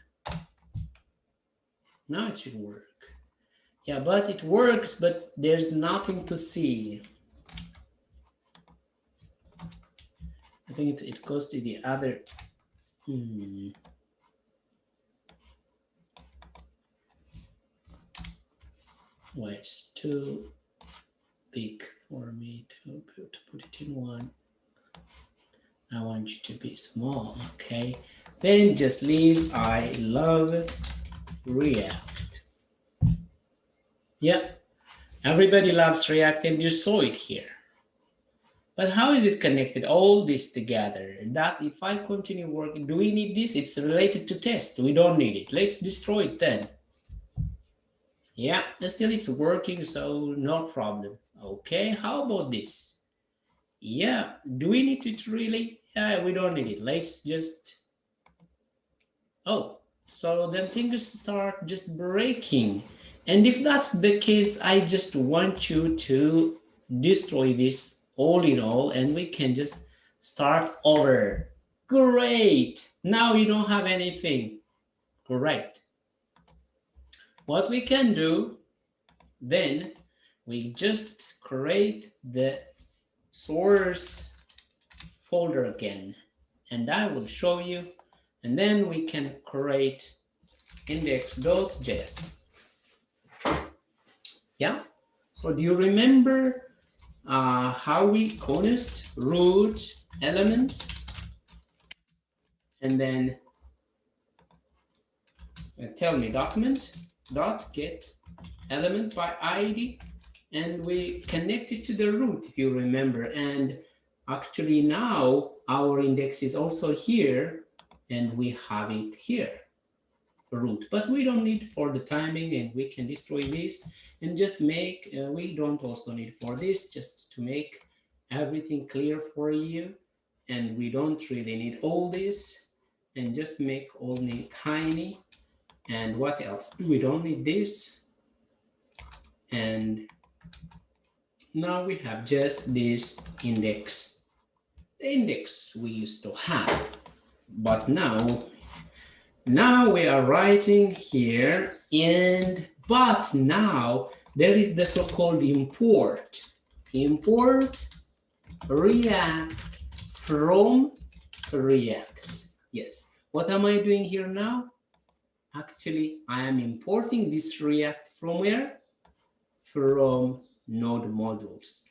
Now it should work. Yeah, but it works, but there's nothing to see. I think it goes to the other. Well, it's too big for me to put it in one. I want you to be small, okay? Then just leave I love React. Yeah, everybody loves React, and you saw it here. But how is it connected, all this together? That if I continue working, do we need this? It's related to test. We don't need it. Let's destroy it then. Yeah, still it's working, so no problem. Okay, how about this? Yeah, do we need it really? Yeah, we don't need it. Let's just, oh, so then things start just breaking. And if that's the case, I just want you to destroy this all in all, and we can just start over. Great, now you don't have anything. Great. What we can do, then we just create the source folder again, and I will show you, and then we can create index.js. Yeah, so do you remember how we const root element and then tell me document dot get element by ID, and we connect it to the root, if you remember. And actually now our index is also here, and we have it here, root. But we don't need for the timing, and we can destroy this and just make, we don't also need for this, just to make everything clear for you. And we don't really need all this, and just make only tiny. And what else? We don't need this. And now we have just this index, the index we used to have. But now we are writing here, and but now there is the so-called import. Import React from React. Yes. What am I doing here now? Actually, I am importing this React from where? From Node modules.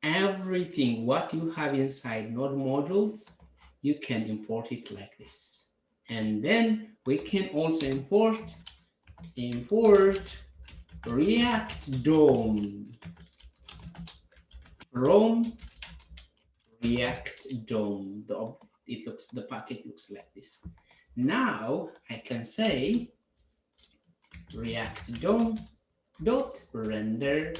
Everything what you have inside Node modules, you can import it like this. And then we can also import React DOM from React DOM. The packet looks like this. Now I can say React DOM dot render.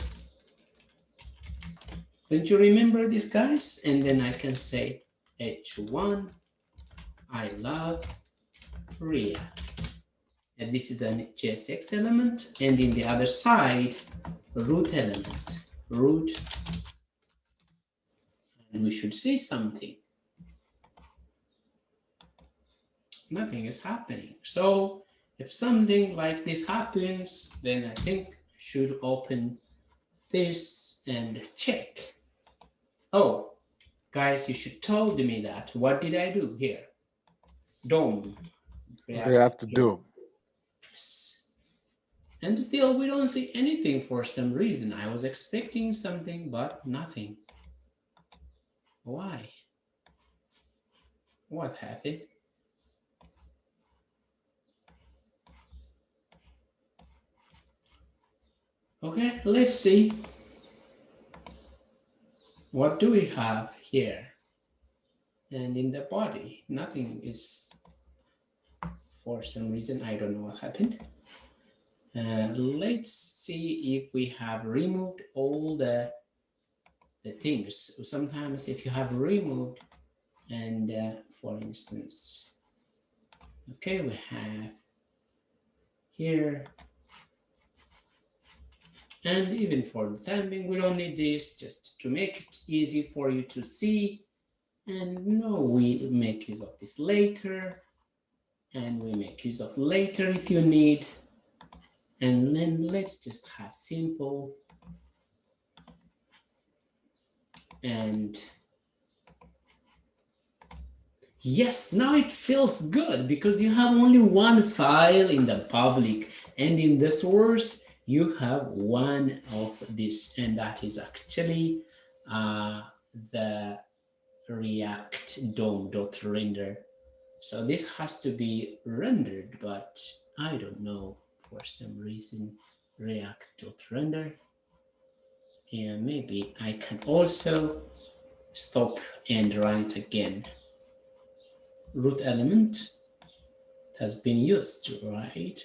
Don't you remember this, guys? And then I can say h1 I love React. And this is an JSX element, and in the other side, root element, root. And we should see something. Nothing is happening. So if something like this happens, then I think I should open this and check. Oh, guys, you should told me that. What did I do here? DOM. React DOM. Yes. And still we don't see anything for some reason. I was expecting something, but nothing. Why? What happened? Okay, let's see. What do we have here? And in the body, nothing is, for some reason, I don't know what happened. Let's see if we have removed all the things. Sometimes if you have removed, and for instance, okay, we have here, and even for the timing, we don't need this, just to make it easy for you to see. And no, we make use of this later, and we make use of later if you need. And then let's just have simple. And yes, now it feels good because you have only one file in the public, and in the source, you have one of this, and that is actually the React DOM.render. So this has to be rendered, but I don't know, for some reason, React.render. And maybe I can also stop and run it again. Root element has been used, right?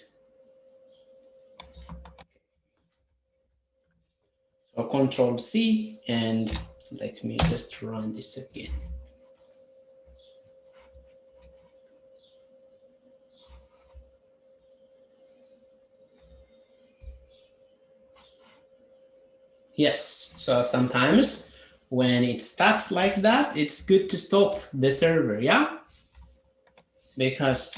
So Control C, and let me just run this again. Yes, so sometimes when it starts like that, it's good to stop the server, yeah? Because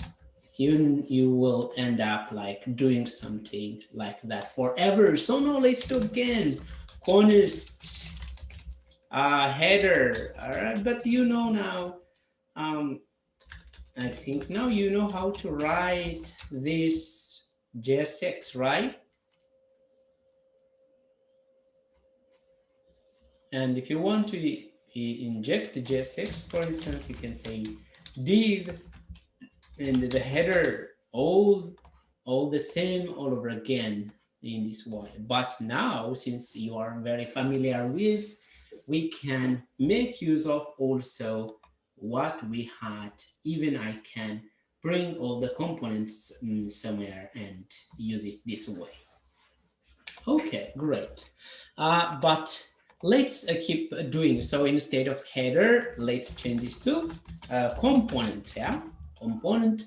you will end up like doing something like that forever. So now let's do again. Const header, all right? But you know now, I think now you know how to write this JSX, right? And if you want to inject the JSX, for instance, you can say div and the header all the same all over again in this way. But now, since you are very familiar with, we can make use of also what we had. Even I can bring all the components somewhere and use it this way. Okay, great. But let's keep doing so. Instead of header, let's change this to component. Yeah, component,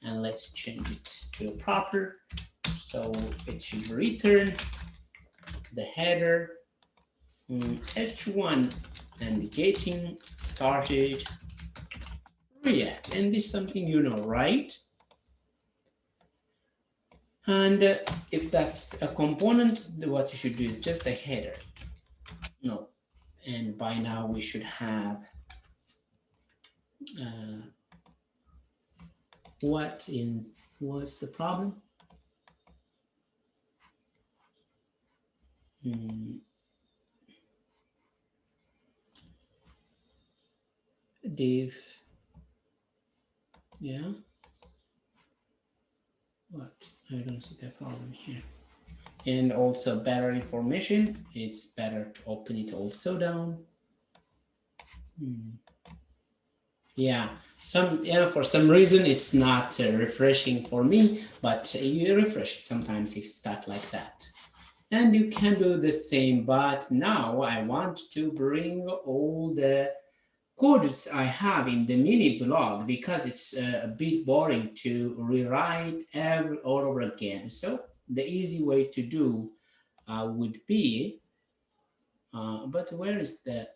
and let's change it to a proper. So it should return the header h1 and getting started React. And this is something you know, right? And if that's a component, what you should do is just a header. No, and by now we should have what's the problem? Div, yeah. What? I don't see that problem here. And also better information, it's better to open it also down. Yeah, for some reason it's not refreshing for me, but you refresh it sometimes if it's stuck like that. And you can do the same, but now I want to bring all the codes I have in the mini blog because it's a bit boring to rewrite all over again. So the easy way to do would be, but where is the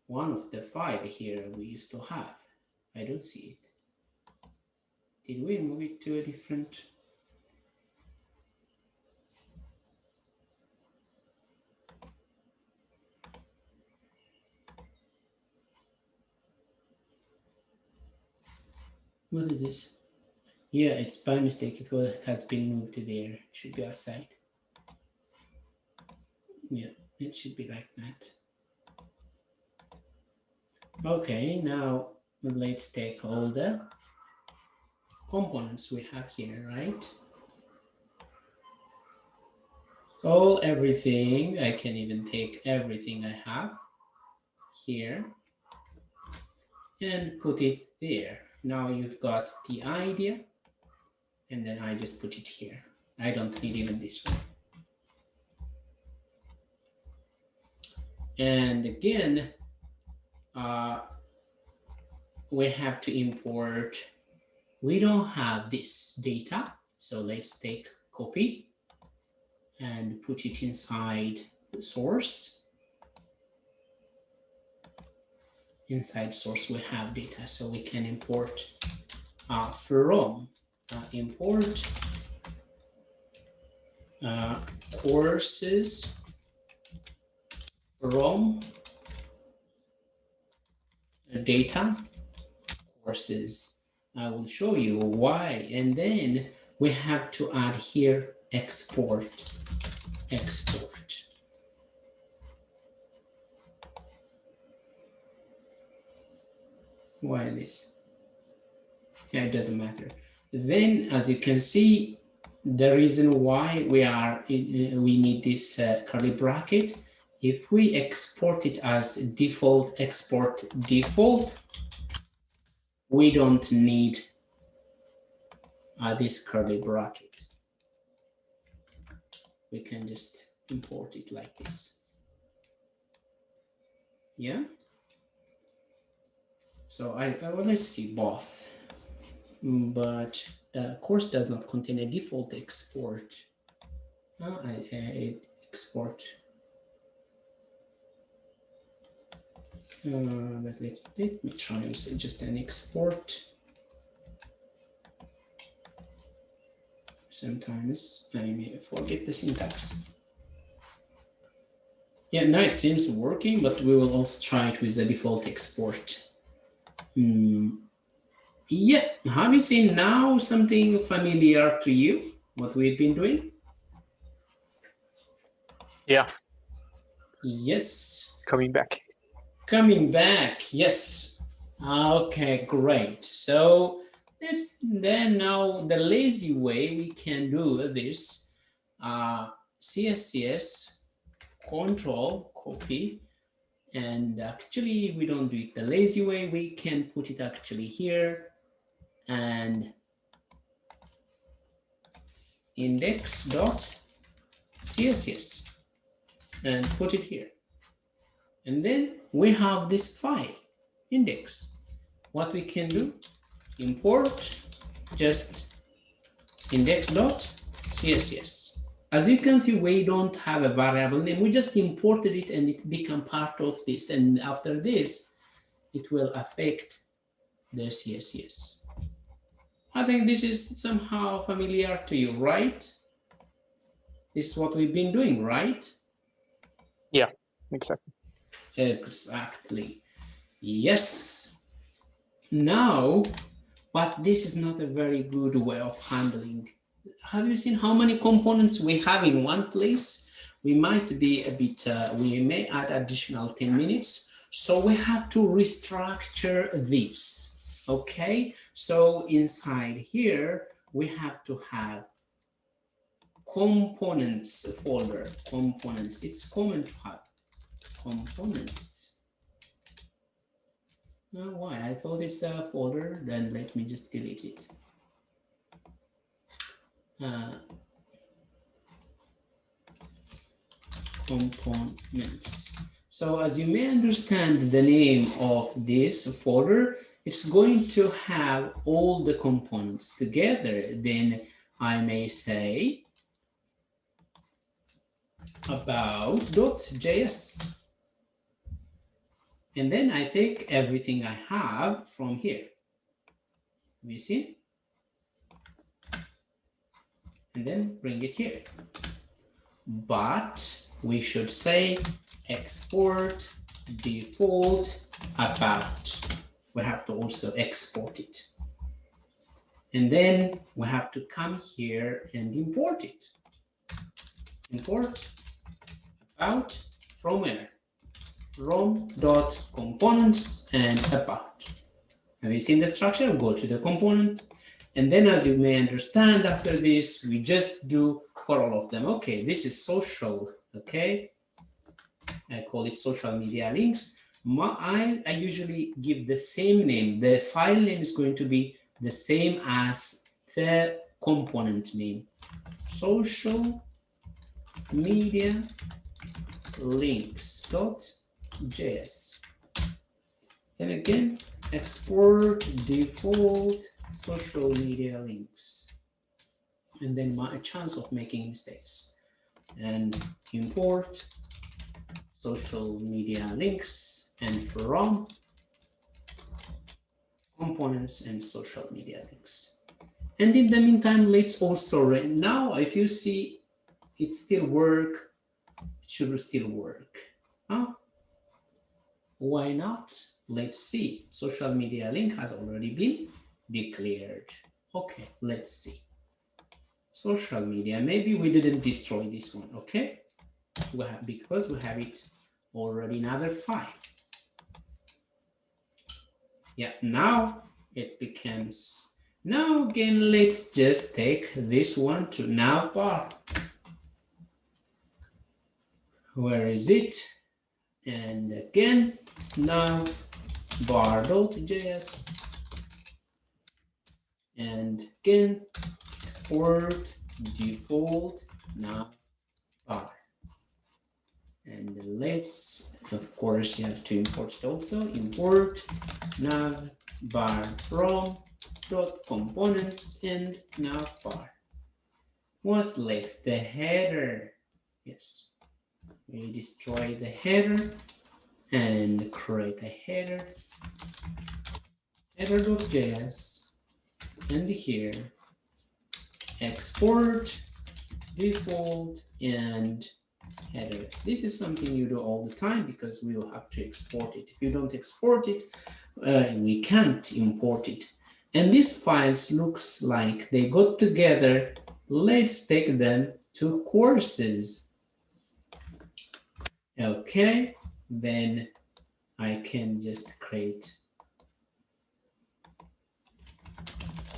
one of the 5 here we used to have? I don't see it. Did we move it to a different? What is this? Yeah, it's by mistake. It has been moved to there. It should be outside. Yeah, it should be like that. Okay, now let's take all the components we have here, right? Everything. I can even take everything I have here and put it there. Now you've got the idea, and then I just put it here. I don't need even this one. And again, we have to import. We don't have this data, so let's take copy and put it inside the source. Inside source we have data, so we can import from import courses from data courses. I will show you why, and then we have to add here export. Why this? Yeah, it doesn't matter. Then, as you can see, the reason why we need this curly bracket, if we export it as default, export default, we don't need this curly bracket. We can just import it like this. Yeah. So let's see both, but the course does not contain a default export. Export. But let me try and say just an export. Sometimes I may forget the syntax. Yeah, now it seems working, but we will also try it with the default export. Yeah, have you seen now something familiar to you, what we've been doing? Yeah. Yes. Coming back. Coming back, yes. Okay, great. So then now the lazy way we can do this, CSS Control, copy. And actually, we don't do it the lazy way. We can put it actually here and index.css and put it here. And then we have this file, index. What we can do, import just index.css. As you can see, we don't have a variable name. We just imported it and it become part of this. And after this, it will affect the CSS. I think this is somehow familiar to you, right? This is what we've been doing, right? Yeah, exactly. Exactly. Yes. Now, but this is not a very good way of handling. Have you seen how many components we have in one place? We might be a bit, we may add additional 10 minutes. So we have to restructure this, okay? So inside here, we have to have components folder, components. It's common to have components. Why? I thought it's a folder, then let me just delete it. Components. So as you may understand the name of this folder, it's going to have all the components together. Then I may say about.js. And then I take everything I have from here. You see? And then bring it here. But we should say export default about. We have to also export it. And then we have to come here and import it. Import about from where? From dot components and about. Have you seen the structure? Go to the component. And then as you may understand, after this, we just do for all of them. Okay, this is social, okay? I call it social media links. I usually give the same name. The file name is going to be the same as the component name. Social media links.js. Then again, export default social media links. And then my chance of making mistakes. And import social media links and from components and social media links. And in the meantime, let's also now if you see it still work, it should still work. Huh? Why not? Let's see. Social media link has already been declared. Okay, let's see. Social media, maybe we didn't destroy this one, okay? Because we have it already in another file. Yeah, now it becomes, now again, let's just take this one to navbar. Where is it? And again, navbar.js. And again, export default navbar. And let's, of course, you have to import it also. Import navbar from dot components and navbar. What's left? The header. Yes. We destroy the header and create a header. Header.js. And here, export default and header. This is something you do all the time because we will have to export it. If you don't export it, we can't import it. And these files looks like they got together. Let's take them to courses. Okay, then I can just create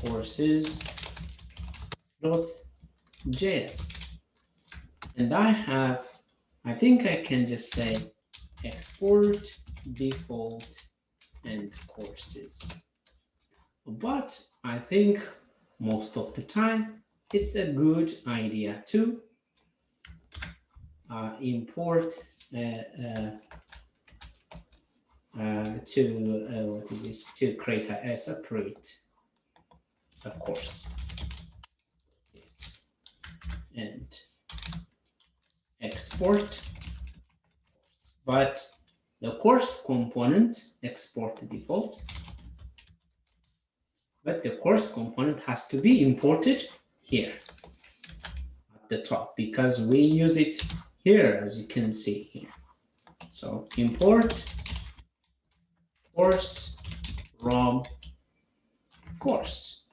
courses.js. And I I think I can just say export default and courses. But I think most of the time it's a good idea to import what is this, to create a separate course. Yes. And export, but the course component export default, but the course component has to be imported here at the top because we use it here, as you can see here. So import course from course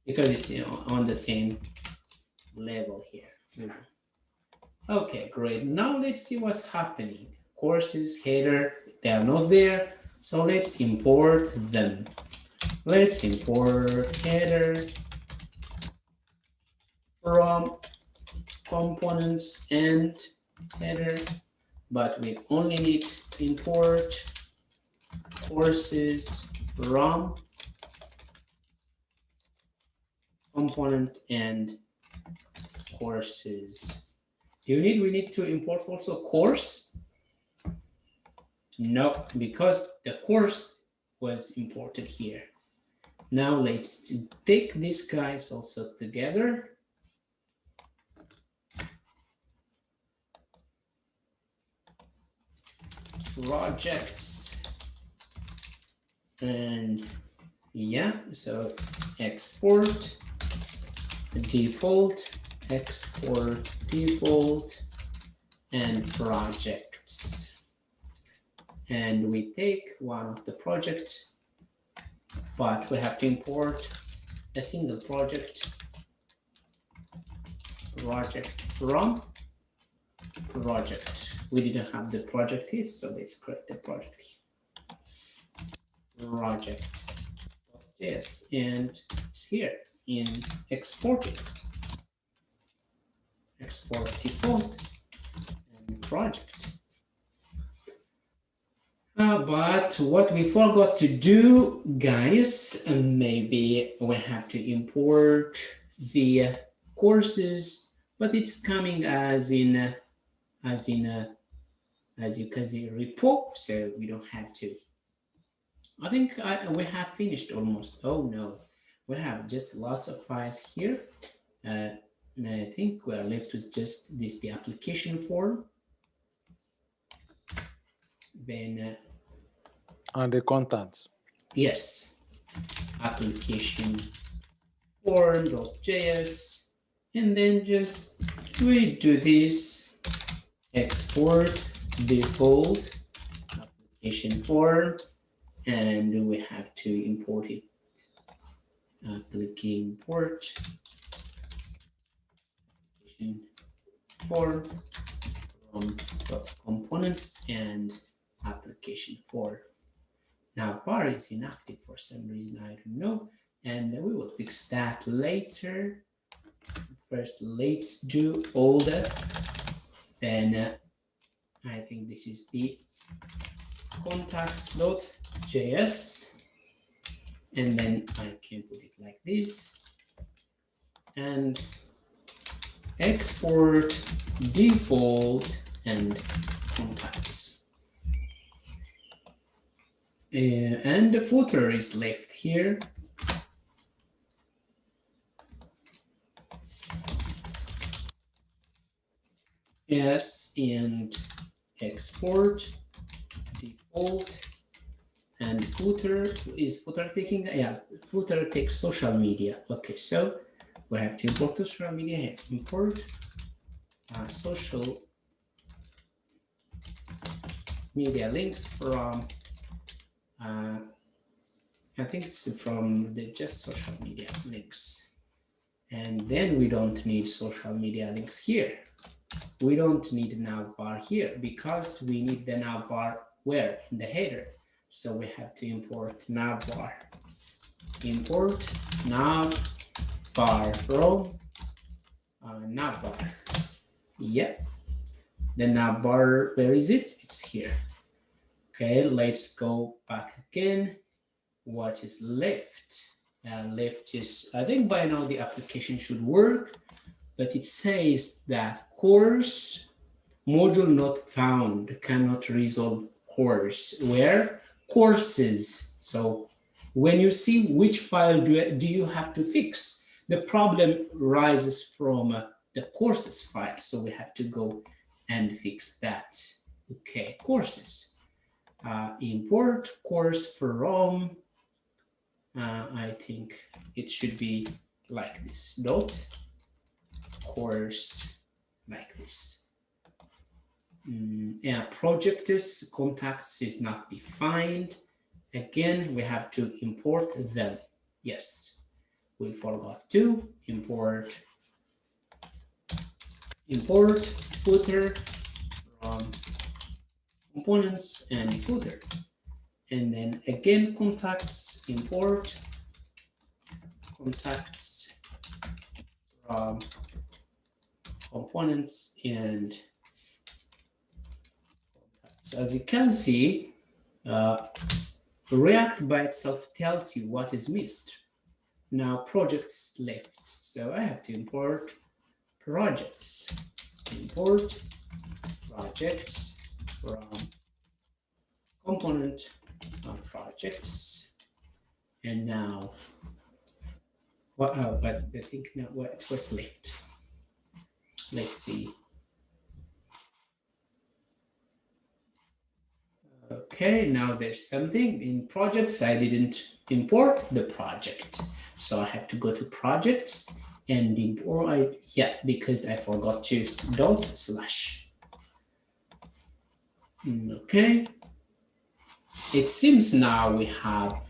because it's on the same level here. Okay, great. Now let's see what's happening. Courses, header, they are not there. So let's import them. Let's import header from components and header, but we only need to import courses from component and courses. We need to import also course? No, because the course was imported here. Now let's take these guys also together. Projects. And yeah, so export default, export default, and projects. And we take one of the projects, but we have to import a single project from project. We didn't have the project here, so let's create the project here. Project. Yes, and it's here in exporting. Export default and project. But what we forgot to do, guys, maybe we have to import the courses, but it's coming as in as you can see repo, so we don't have to. I think we have finished almost. Oh no, we have just lots of files here. And I think we are left with just this, the application form. Then and the contents. Yes, application form.js, and then just we do this export default application form, and we have to import it. Application import application form from components and application form. Now bar is inactive for some reason, I don't know, and we will fix that later. First, let's do all the, and I think this is the contacts.js, and then I can put it like this, and export default and contacts. And the footer is left here. Yes, and export default and footer is footer taking, yeah, footer takes social media. Okay, so we have to import social media here. Import social media links from I think it's from the just social media links. And then we don't need social media links here. We don't need a navbar here because we need the navbar where? In the header. So we have to import navbar. Import navbar from navbar. Yep. The navbar, where is it? It's here. Okay, let's go back again. What is left? Left is, I think by now the application should work, but it says that course module not found, cannot resolve course. Where? Courses. So when you see which file do you have to fix, the problem rises from the courses file. So we have to go and fix that. Okay, courses. Import course from, I think it should be like this, dot course, like this. Yeah, project is contacts is not defined. Again, we have to import them. Yes, we forgot to import footer from components and footer. And then again, contacts, import contacts from components and contacts. As you can see, React by itself tells you what is missed. Now projects left. So I have to import projects. Import projects from component on projects. And now, but I think now what was left. Let's see. Okay, now there's something in projects. I didn't import the project. So I have to go to projects and import, yeah, because I forgot to use dot slash. Okay. It seems now we have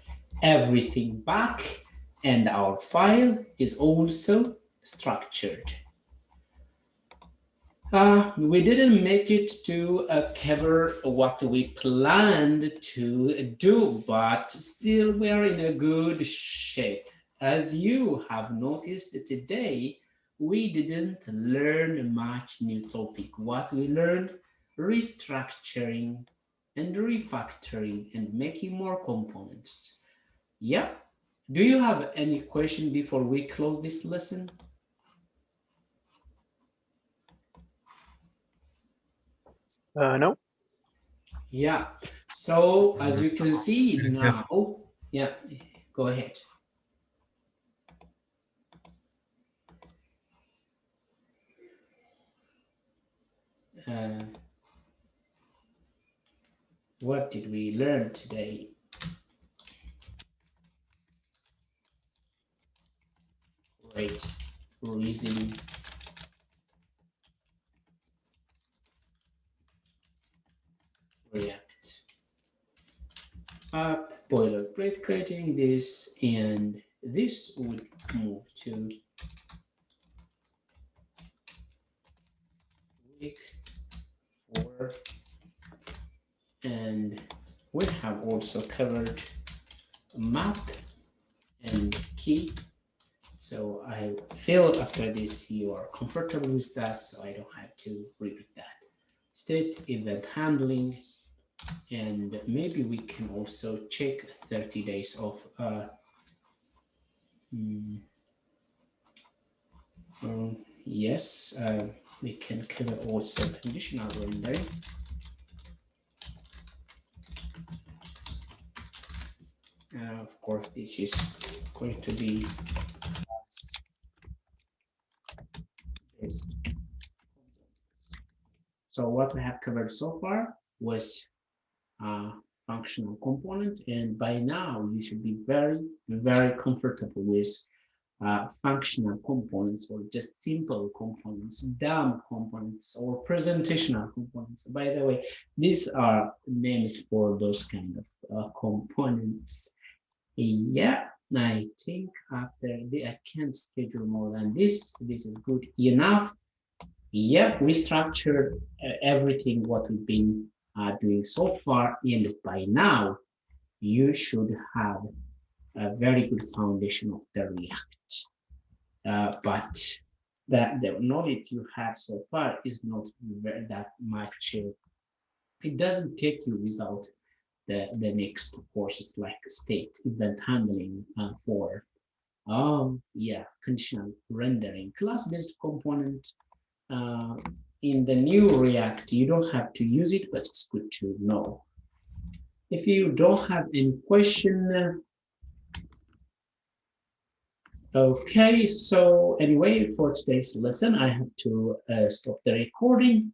everything back and our file is also structured. We didn't make it to cover what we planned to do, but still we are in a good shape. As you have noticed today, we didn't learn much new topic. What we learned, restructuring and refactoring and making more components. Yeah. Do you have any question before we close this lesson? No. Yeah. So as you can see now, yeah, go ahead. What did we learn today? Great. Reasoning. React. Up, boilerplate, creating this, and this would move to week 4. And we have also covered map and key. So I feel after this you are comfortable with that, so I don't have to repeat that. State event handling, and maybe we can also check 30 days of yes, we can cover also conditional rendering. Of course, this is going to be based. So what we have covered so far was functional component, and by now you should be very, very comfortable with functional components, or just simple components, DOM components, or presentational components. By the way, these are names for those kind of components. Yeah, I think after I can't schedule more than this. This is good enough. Yep, we structured everything what we've been doing so far, and by now you should have a very good foundation of the React. But that the knowledge you have so far is not that much. It doesn't take you without the next courses like state event handling for conditional rendering. Class-based component in the new React, you don't have to use it, but it's good to know. If you don't have any question, okay, so anyway, for today's lesson, I have to stop the recording.